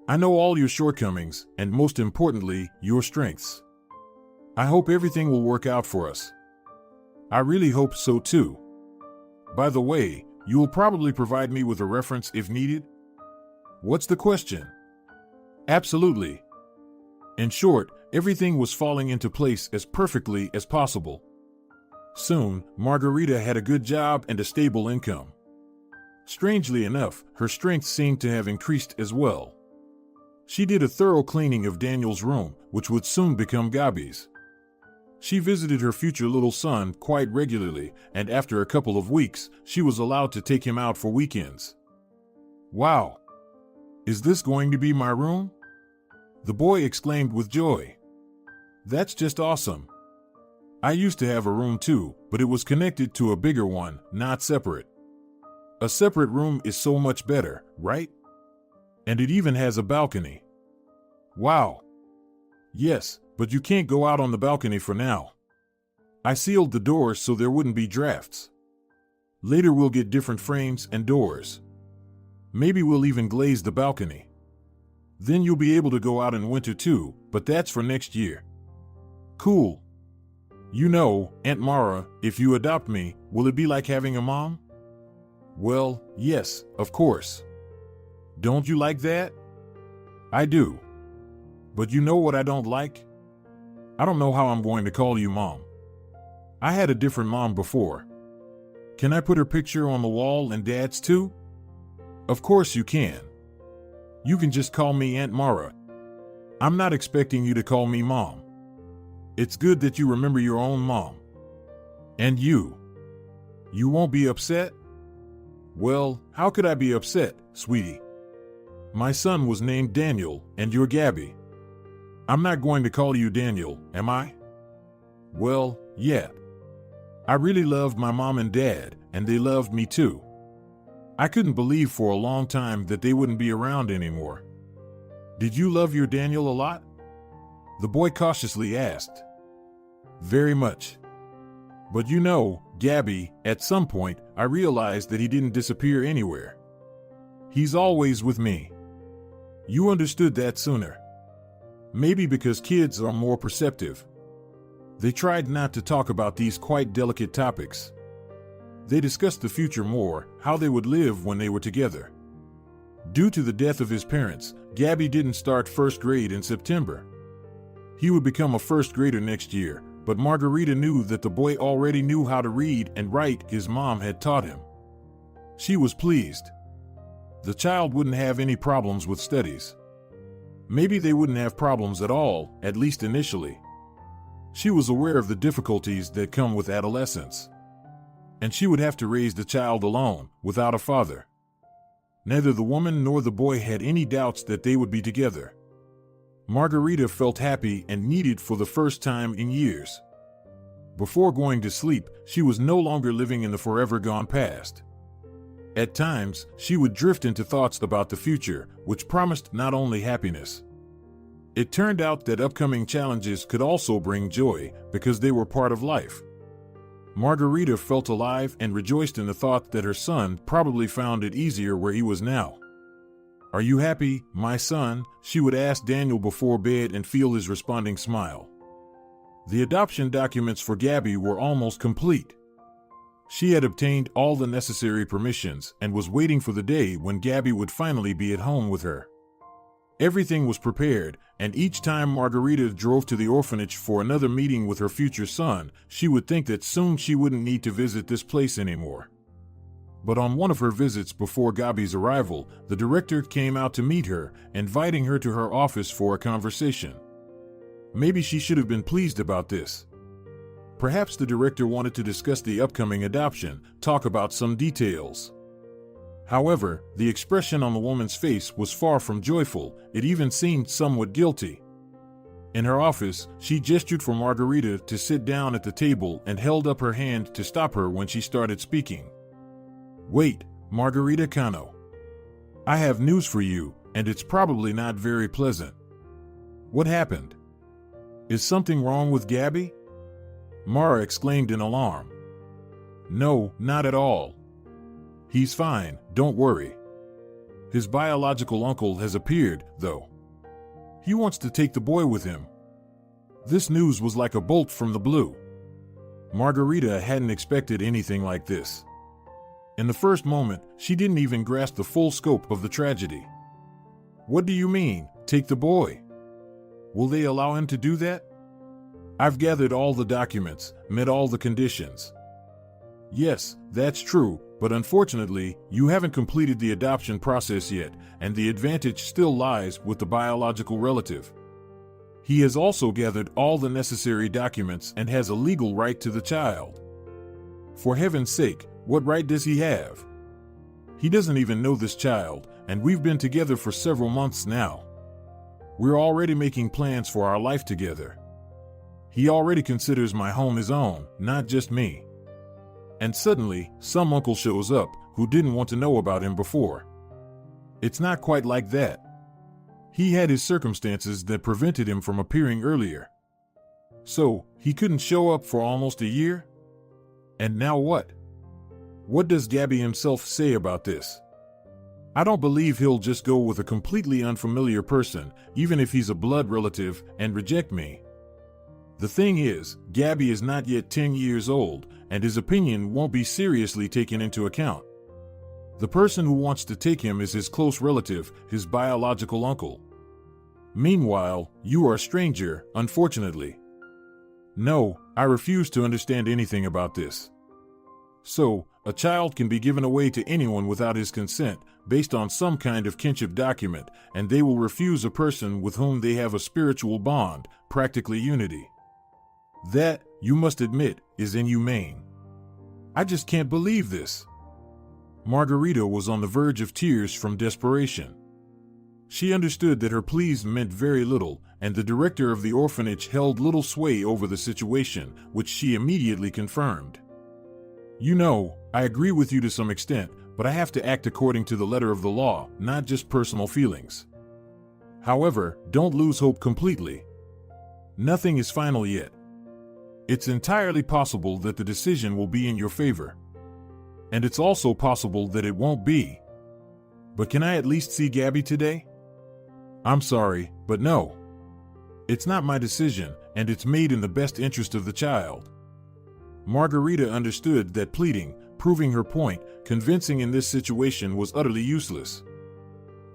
I know all your shortcomings, and most importantly, your strengths. I hope everything will work out for us. I really hope so too. By the way, you will probably provide me with a reference if needed? What's the question? Absolutely. In short, everything was falling into place as perfectly as possible. Soon, Margarita had a good job and a stable income. Strangely enough, her strength seemed to have increased as well. She did a thorough cleaning of Daniel's room, which would soon become Gabi's. She visited her future little son quite regularly, and after a couple of weeks, she was allowed to take him out for weekends. Wow! Is this going to be my room? The boy exclaimed with joy. That's just awesome. I used to have a room too, but it was connected to a bigger one, not separate. A separate room is so much better, right? And it even has a balcony. Wow! Yes, but you can't go out on the balcony for now. I sealed the doors so there wouldn't be drafts. Later we'll get different frames and doors. Maybe we'll even glaze the balcony. Then you'll be able to go out in winter too, but that's for next year. Cool. You know, Aunt Mara, if you adopt me, will it be like having a mom? Well, yes, of course. Don't you like that? I do. But you know what I don't like? I don't know how I'm going to call you Mom. I had a different mom before. Can I put her picture on the wall and Dad's too? Of course you can. You can just call me Aunt Mara. I'm not expecting you to call me Mom. It's good that you remember your own mom. And you. You won't be upset? Well, how could I be upset, sweetie? My son was named Daniel, and you're Gabi. I'm not going to call you Daniel, am I? Well, yeah. I really loved my mom and dad, and they loved me too. I couldn't believe for a long time that they wouldn't be around anymore. Did you love your Daniel a lot? The boy cautiously asked. Very much. But you know, Gabi, at some point, I realized that he didn't disappear anywhere. He's always with me. You understood that sooner. Maybe because kids are more perceptive. They tried not to talk about these quite delicate topics. They discussed the future more, how they would live when they were together. Due to the death of his parents, Gabi didn't start first grade in September. He would become a first grader next year, but Margarita knew that the boy already knew how to read and write his mom had taught him. She was pleased. The child wouldn't have any problems with studies. Maybe they wouldn't have problems at all, at least initially. She was aware of the difficulties that come with adolescence. And she would have to raise the child alone, without a father. Neither the woman nor the boy had any doubts that they would be together. Margarita felt happy and needed for the first time in years. Before going to sleep, she was no longer living in the forever gone past. At times, she would drift into thoughts about the future, which promised not only happiness. It turned out that upcoming challenges could also bring joy, because they were part of life. Margarita felt alive and rejoiced in the thought that her son probably found it easier where he was now. "Are you happy, my son?" she would ask Daniel before bed and feel his responding smile. The adoption documents for Gabi were almost complete. She had obtained all the necessary permissions and was waiting for the day when Gabi would finally be at home with her. Everything was prepared, and each time Margarita drove to the orphanage for another meeting with her future son, she would think that soon she wouldn't need to visit this place anymore. But on one of her visits before Gabi's arrival, the director came out to meet her, inviting her to her office for a conversation. Maybe she should have been pleased about this. Perhaps the director wanted to discuss the upcoming adoption, talk about some details. However, the expression on the woman's face was far from joyful, it even seemed somewhat guilty. In her office, she gestured for Margarita to sit down at the table and held up her hand to stop her when she started speaking. "Wait, Margarita Cano. I have news for you, and it's probably not very pleasant." "What happened? Is something wrong with Gabby?" Mara exclaimed in alarm. "No, not at all. He's fine, don't worry. His biological uncle has appeared, though. He wants to take the boy with him." This news was like a bolt from the blue. Margarita hadn't expected anything like this. In the first moment, she didn't even grasp the full scope of the tragedy. "What do you mean, take the boy? Will they allow him to do that? I've gathered all the documents, met all the conditions." "Yes, that's true, but unfortunately, you haven't completed the adoption process yet, and the advantage still lies with the biological relative. He has also gathered all the necessary documents and has a legal right to the child." "For heaven's sake, what right does he have? He doesn't even know this child, and we've been together for several months now. We're already making plans for our life together. He already considers my home his own, not just me." And suddenly, some uncle shows up who didn't want to know about him before. It's not quite like that. He had his circumstances that prevented him from appearing earlier. So, he couldn't show up for almost a year? And now what? What does Gabby himself say about this? "I don't believe he'll just go with a completely unfamiliar person, even if he's a blood relative, and reject me. The thing is, Gabby is not yet 10 years old, and his opinion won't be seriously taken into account. The person who wants to take him is his close relative, his biological uncle. Meanwhile, you are a stranger, unfortunately. No, I refuse to understand anything about this. So, a child can be given away to anyone without his consent, based on some kind of kinship document, and they will refuse a person with whom they have a spiritual bond, practically unity. That, you must admit, is inhumane. I just can't believe this." Margarita was on the verge of tears from desperation. She understood that her pleas meant very little, and the director of the orphanage held little sway over the situation, which she immediately confirmed. "You know, I agree with you to some extent, but I have to act according to the letter of the law, not just personal feelings. However, don't lose hope completely. Nothing is final yet. It's entirely possible that the decision will be in your favor. And it's also possible that it won't be. But can I at least see Gabby today? I'm sorry, but no. It's not my decision, and it's made in the best interest of the child." Margarita understood that pleading, proving her point, convincing in this situation was utterly useless.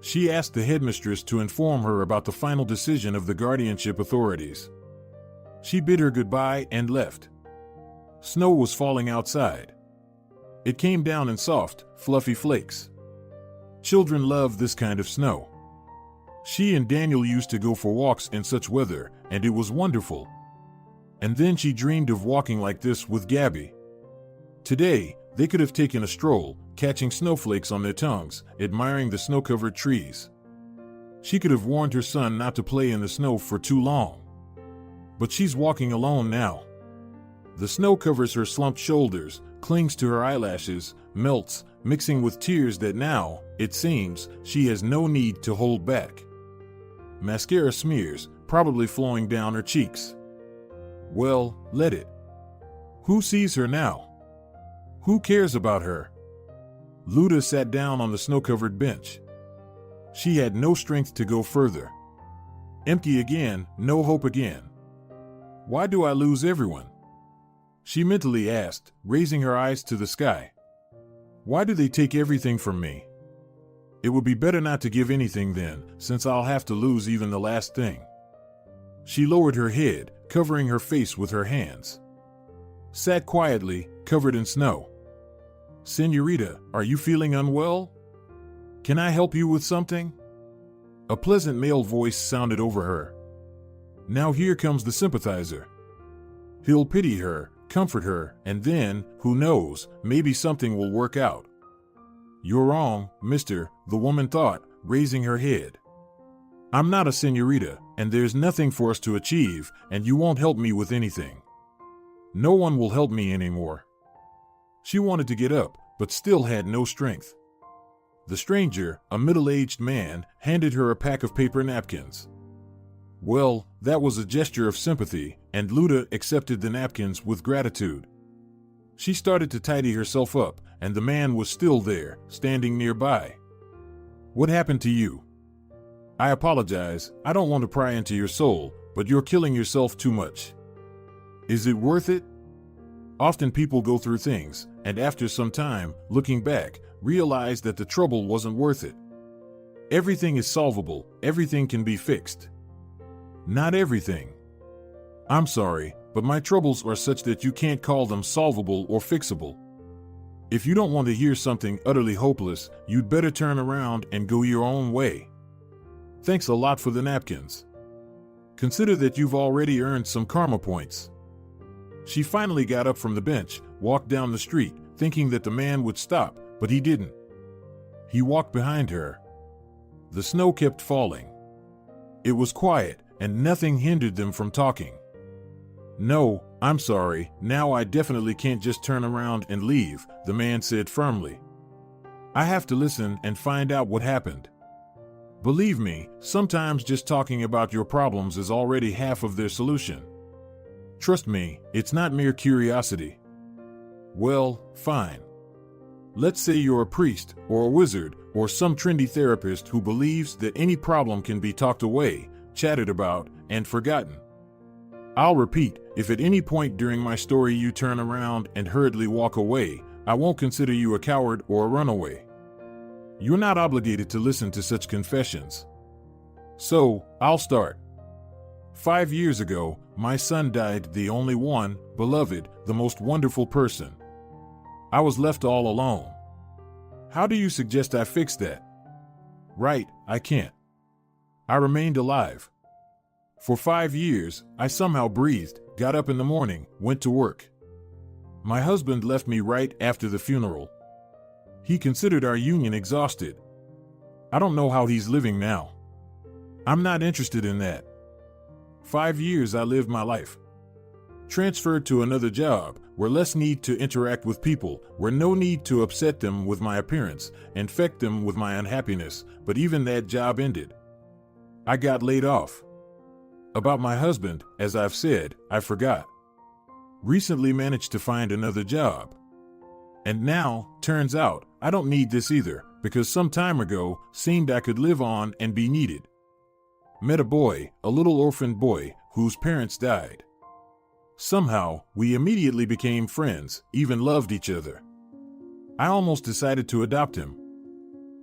She asked the headmistress to inform her about the final decision of the guardianship authorities. She bid her goodbye and left. Snow was falling outside. It came down in soft, fluffy flakes. Children love this kind of snow. She and Daniel used to go for walks in such weather, and it was wonderful. And then she dreamed of walking like this with Gabby. Today, they could have taken a stroll, catching snowflakes on their tongues, admiring the snow-covered trees. She could have warned her son not to play in the snow for too long. But she's walking alone now. The snow covers her slumped shoulders, clings to her eyelashes, melts, mixing with tears that now, it seems, she has no need to hold back. Mascara smears, probably flowing down her cheeks. Well, let it. Who sees her now? Who cares about her? Luda sat down on the snow-covered bench. She had no strength to go further. Empty again, no hope again. Why do I lose everyone? She mentally asked, raising her eyes to the sky. Why do they take everything from me? It would be better not to give anything then, since I'll have to lose even the last thing. She lowered her head, covering her face with her hands. Sat quietly, covered in snow. Señorita, are you feeling unwell? Can I help you with something? A pleasant male voice sounded over her. Now here comes the sympathizer. He'll pity her, comfort her, and then, who knows, maybe something will work out. You're wrong, mister, the woman thought, raising her head. I'm not a señorita, and there's nothing for us to achieve, and you won't help me with anything. No one will help me anymore. She wanted to get up, but still had no strength. The stranger, a middle-aged man, handed her a pack of paper napkins. Well, that was a gesture of sympathy, and Luda accepted the napkins with gratitude. She started to tidy herself up, and the man was still there, standing nearby. What happened to you? I apologize, I don't want to pry into your soul, but you're killing yourself too much. Is it worth it? Often people go through things, and after some time, looking back, realize that the trouble wasn't worth it. Everything is solvable, everything can be fixed. Not everything. I'm sorry, but my troubles are such that you can't call them solvable or fixable. If you don't want to hear something utterly hopeless, you'd better turn around and go your own way. Thanks a lot for the napkins. Consider that you've already earned some karma points. She finally got up from the bench, walked down the street, thinking that the man would stop, but he didn't. He walked behind her. The snow kept falling. It was quiet, and nothing hindered them from talking. No, I'm sorry, now I definitely can't just turn around and leave, the man said firmly. I have to listen and find out what happened. Believe me, sometimes just talking about your problems is already half of their solution. Trust me, it's not mere curiosity. Well, fine. Let's say you're a priest, or a wizard, or some trendy therapist who believes that any problem can be talked away, chatted about, and forgotten. I'll repeat, if at any point during my story you turn around and hurriedly walk away, I won't consider you a coward or a runaway. You're not obligated to listen to such confessions. So, I'll start. 5 years ago, my son died, the only one, beloved, the most wonderful person. I was left all alone. How do you suggest I fix that? Right, I can't. I remained alive. For 5 years, I somehow breathed, got up in the morning, went to work. My husband left me right after the funeral. He considered our union exhausted. I don't know how he's living now. I'm not interested in that. 5 years I lived my life. Transferred to another job, where less need to interact with people, where no need to upset them with my appearance, infect them with my unhappiness, but even that job ended. I got laid off. About my husband, as I've said, I forgot. Recently managed to find another job. And now, turns out, I don't need this either, because some time ago, seemed I could live on and be needed. Met a boy, a little orphaned boy, whose parents died. Somehow, we immediately became friends, even loved each other. I almost decided to adopt him.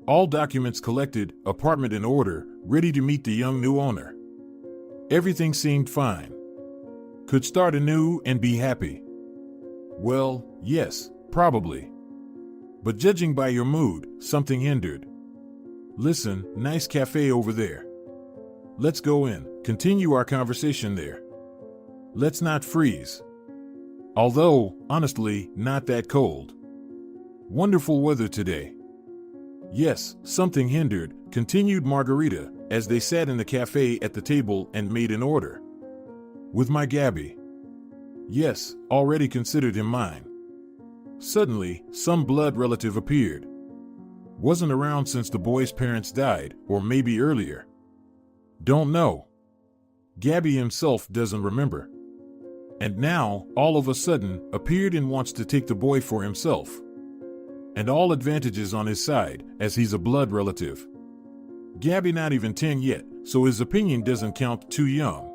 All documents collected, apartment in order, ready to meet the young new owner. Everything seemed fine. Could start anew and be happy. Well, yes, probably. But judging by your mood, something hindered. Listen, nice cafe over there. Let's go in, continue our conversation there. Let's not freeze. Although, honestly, not that cold. Wonderful weather today. Yes, something hindered, continued Margarita, as they sat in the cafe at the table and made an order. With my Gabby. Yes, already considered him mine. Suddenly, some blood relative appeared. Wasn't around since the boy's parents died, or maybe earlier. Don't know. Gabby himself doesn't remember. And now, all of a sudden, appeared and wants to take the boy for himself. And all advantages on his side, as he's a blood relative. Gabby not even 10 yet, so his opinion doesn't count, too young.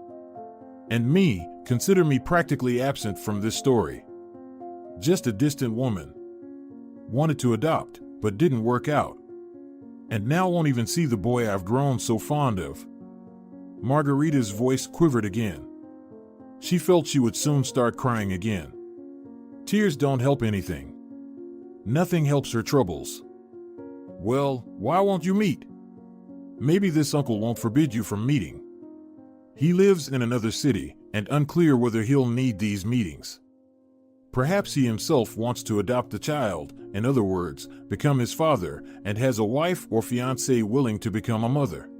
And me, consider me practically absent from this story. Just a distant woman. Wanted to adopt, but didn't work out. And now won't even see the boy I've grown so fond of. Margarita's voice quivered again. She felt she would soon start crying again. Tears don't help anything. Nothing helps her troubles. Well, why won't you meet? Maybe this uncle won't forbid you from meeting. He lives in another city, and unclear whether he'll need these meetings. Perhaps he himself wants to adopt the child, in other words, become his father, and has a wife or fiancée willing to become a mother.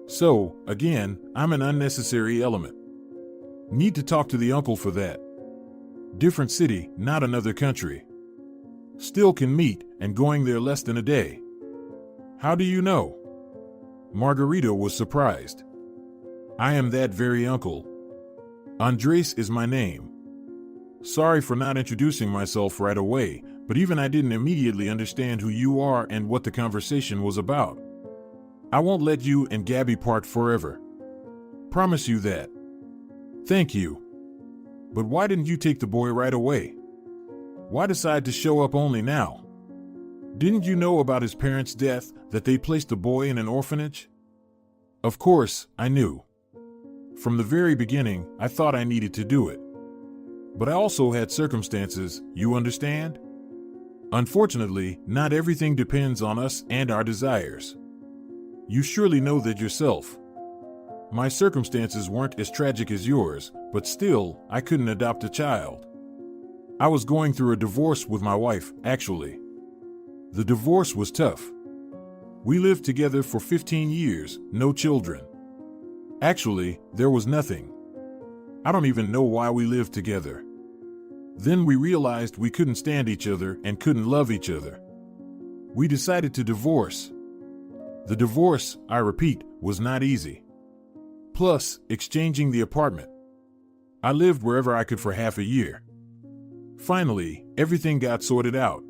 So, again, I'm an unnecessary element. Need to talk to the uncle for that. Different city, not another country. Still can meet, and going there less than a day. How do you know? Margarita was surprised. I am that very uncle. Andres is my name. Sorry for not introducing myself right away, but even I didn't immediately understand who you are and what the conversation was about. I won't let you and Gabby part forever. Promise you that. Thank you. But why didn't you take the boy right away? Why decide to show up only now? Didn't you know about his parents' death, that they placed the boy in an orphanage? Of course, I knew. From the very beginning, I thought I needed to do it. But I also had circumstances, you understand? Unfortunately, not everything depends on us and our desires. You surely know that yourself. My circumstances weren't as tragic as yours, but still, I couldn't adopt a child. I was going through a divorce with my wife, actually. The divorce was tough. We lived together for 15 years, no children. Actually, there was nothing. I don't even know why we lived together. Then we realized we couldn't stand each other and couldn't love each other. We decided to divorce. The divorce, I repeat, was not easy. Plus, exchanging the apartment. I lived wherever I could for half a year. Finally, everything got sorted out.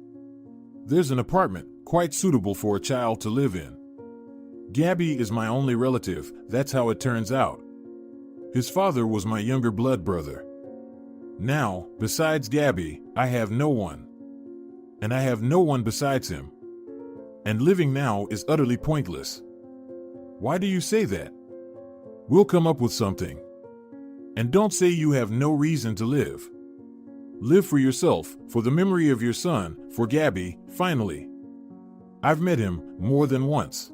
There's an apartment, quite suitable for a child to live in. Gabby is my only relative, that's how it turns out. His father was my younger blood brother. Now, besides Gabby, I have no one. And I have no one besides him. And living now is utterly pointless. Why do you say that? We'll come up with something. And don't say you have no reason to live. Live for yourself, for the memory of your son, for Gabby, finally. I've met him more than once.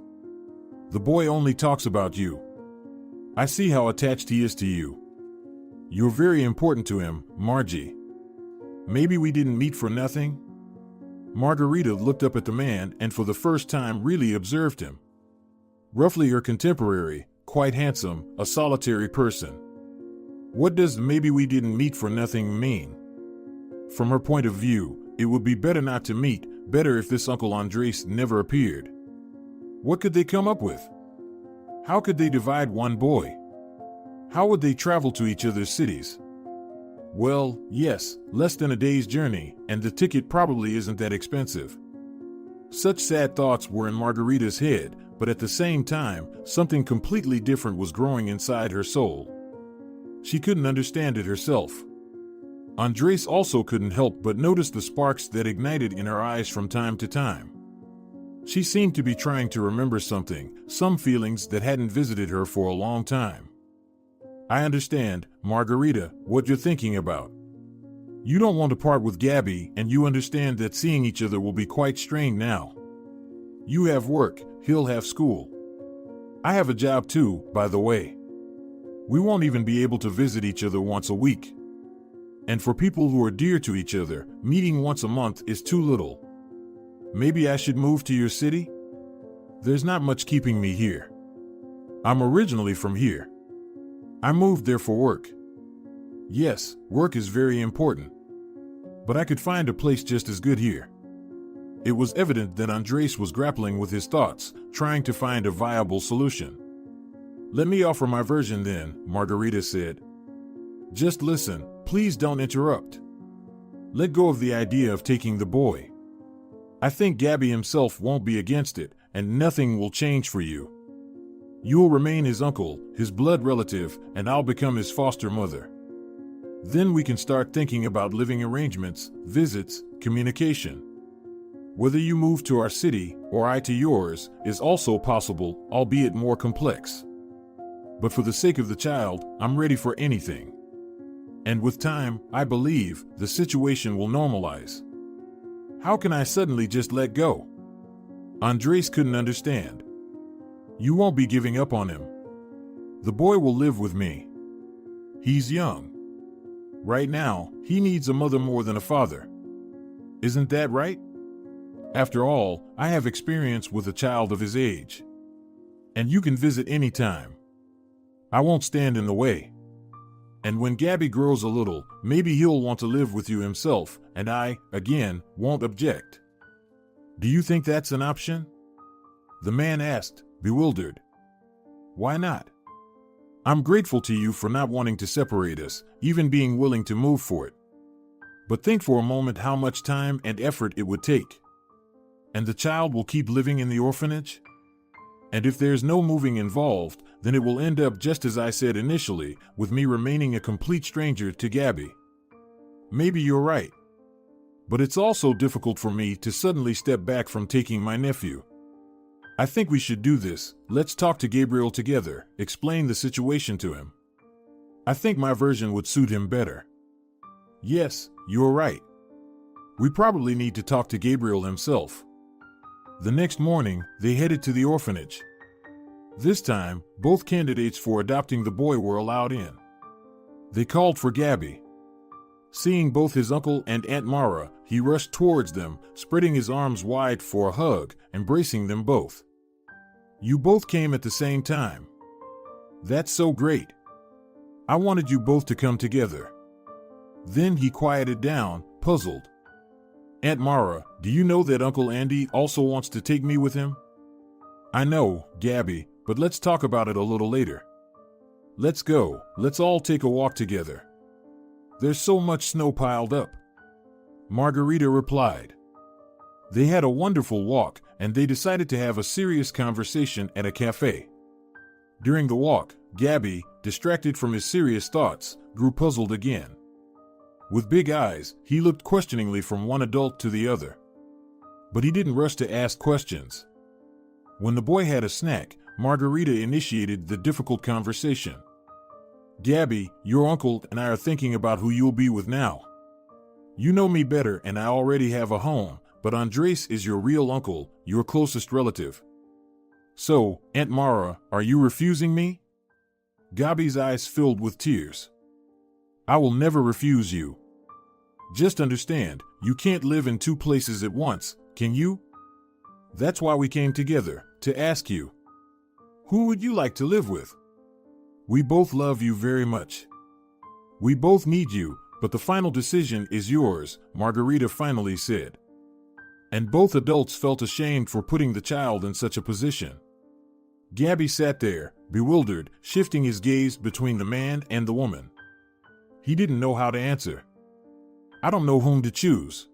The boy only talks about you. I see how attached he is to you. You're very important to him, Margie. Maybe we didn't meet for nothing? Margarita looked up at the man and for the first time really observed him. Roughly her contemporary, quite handsome, a solitary person. What does maybe we didn't meet for nothing mean? From her point of view, it would be better not to meet, better if this Uncle Andres never appeared. What could they come up with? How could they divide one boy? How would they travel to each other's cities? Well, yes, less than a day's journey, and the ticket probably isn't that expensive. Such sad thoughts were in Margarita's head, but at the same time, something completely different was growing inside her soul. She couldn't understand it herself. Andres also couldn't help but notice the sparks that ignited in her eyes from time to time. She seemed to be trying to remember something, some feelings that hadn't visited her for a long time. I understand, Margarita, what you're thinking about. You don't want to part with Gabby, and you understand that seeing each other will be quite strained now. You have work, he'll have school. I have a job too, by the way. We won't even be able to visit each other once a week. And for people who are dear to each other, meeting once a month is too little. Maybe I should move to your city? There's not much keeping me here. I'm originally from here. I moved there for work. Yes, work is very important. But I could find a place just as good here. It was evident that Andres was grappling with his thoughts, trying to find a viable solution. Let me offer my version then, Margarita said. Just listen, please don't interrupt. Let go of the idea of taking the boy. I think Gabby himself won't be against it, and nothing will change for you. You'll remain his uncle, his blood relative, and I'll become his foster mother. Then we can start thinking about living arrangements, visits, communication. Whether you move to our city, or I to yours, is also possible, albeit more complex. But for the sake of the child, I'm ready for anything. And with time, I believe, the situation will normalize. How can I suddenly just let go? Andres couldn't understand. You won't be giving up on him. The boy will live with me. He's young. Right now, he needs a mother more than a father. Isn't that right? After all, I have experience with a child of his age. And you can visit anytime. I won't stand in the way. And when Gabby grows a little, maybe he'll want to live with you himself, and I, again, won't object. Do you think that's an option? The man asked, bewildered. Why not? I'm grateful to you for not wanting to separate us, even being willing to move for it. But think for a moment how much time and effort it would take. And the child will keep living in the orphanage? And if there's no moving involved, then it will end up just as I said initially, with me remaining a complete stranger to Gabby. Maybe you're right. But it's also difficult for me to suddenly step back from taking my nephew. I think we should do this. Let's talk to Gabriel together, explain the situation to him. I think my version would suit him better. Yes, you're right. We probably need to talk to Gabriel himself. The next morning, they headed to the orphanage. This time, both candidates for adopting the boy were allowed in. They called for Gabby. Seeing both his uncle and Aunt Mara, he rushed towards them, spreading his arms wide for a hug, embracing them both. You both came at the same time. That's so great. I wanted you both to come together. Then he quieted down, puzzled. Aunt Mara, do you know that Uncle Andy also wants to take me with him? I know, Gabby, but let's talk about it a little later. Let's go, let's all take a walk together. There's so much snow piled up. Margarita replied. They had a wonderful walk, and they decided to have a serious conversation at a cafe. During the walk, Gabby, distracted from his serious thoughts, grew puzzled again. With big eyes, he looked questioningly from one adult to the other. But he didn't rush to ask questions. When the boy had a snack, Margarita initiated the difficult conversation. Gabby, your uncle and I are thinking about who you'll be with now. You know me better and I already have a home, but Andres is your real uncle, your closest relative. So, Aunt Mara, are you refusing me? Gabby's eyes filled with tears. I will never refuse you. Just understand, you can't live in two places at once, can you? That's why we came together, to ask you. Who would you like to live with? We both love you very much. We both need you, but the final decision is yours, Margarita finally said. And both adults felt ashamed for putting the child in such a position. Gabby sat there, bewildered, shifting his gaze between the man and the woman. He didn't know how to answer. I don't know whom to choose.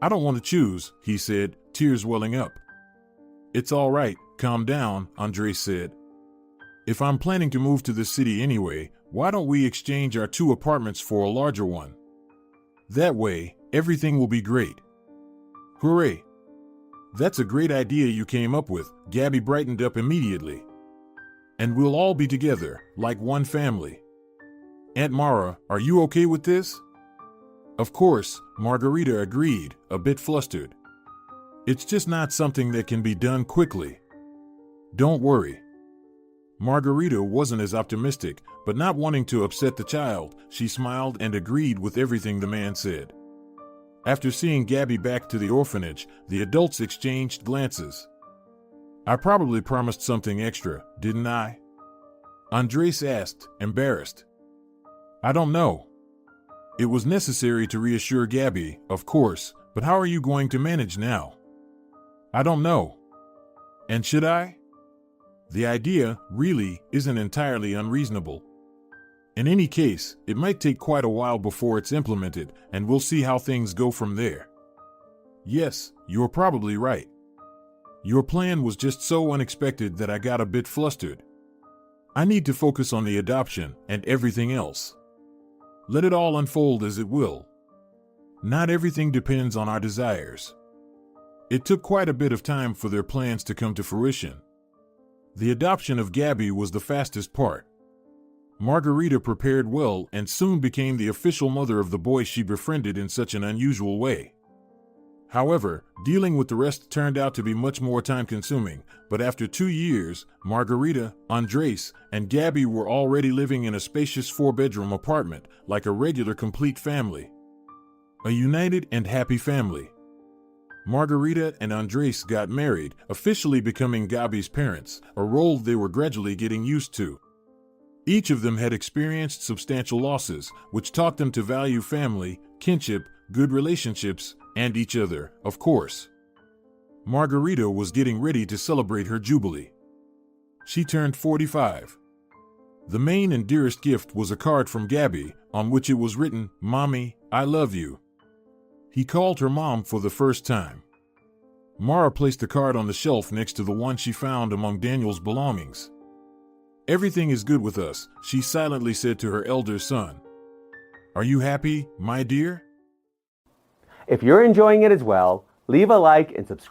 I don't want to choose, he said, tears welling up. It's all right, calm down, Andres said. If I'm planning to move to the city anyway, why don't we exchange our 2 apartments for a larger one? That way, everything will be great. Hooray! That's a great idea you came up with, Gabby brightened up immediately. And we'll all be together, like one family. Aunt Mara, are you okay with this? Of course, Margarita agreed, a bit flustered. It's just not something that can be done quickly. Don't worry. Margarita wasn't as optimistic, but not wanting to upset the child, she smiled and agreed with everything the man said. After seeing Gabby back to the orphanage, the adults exchanged glances. I probably promised something extra, didn't I? Andres asked, embarrassed. I don't know. It was necessary to reassure Gabby, of course, but how are you going to manage now? I don't know. And should I? The idea, really, isn't entirely unreasonable. In any case, it might take quite a while before it's implemented, and we'll see how things go from there. Yes, you're probably right. Your plan was just so unexpected that I got a bit flustered. I need to focus on the adoption and everything else. Let it all unfold as it will. Not everything depends on our desires. It took quite a bit of time for their plans to come to fruition. The adoption of Gabby was the fastest part. Margarita prepared well and soon became the official mother of the boy she befriended in such an unusual way. However, dealing with the rest turned out to be much more time-consuming, but after 2 years, Margarita, Andres, and Gabby were already living in a spacious 4-bedroom apartment, like a regular complete family. A united and happy family. Margarita and Andres got married, officially becoming Gabby's parents, a role they were gradually getting used to. Each of them had experienced substantial losses, which taught them to value family, kinship, good relationships, and each other, of course. Margarita was getting ready to celebrate her jubilee. She turned 45. The main and dearest gift was a card from Gabby, on which it was written, "Mommy, I love you." He called her mom for the first time. Mara placed the card on the shelf next to the one she found among Daniel's belongings. "Everything is good with us," she silently said to her elder son. "Are you happy, my dear?" If you're enjoying it as well, leave a like and subscribe.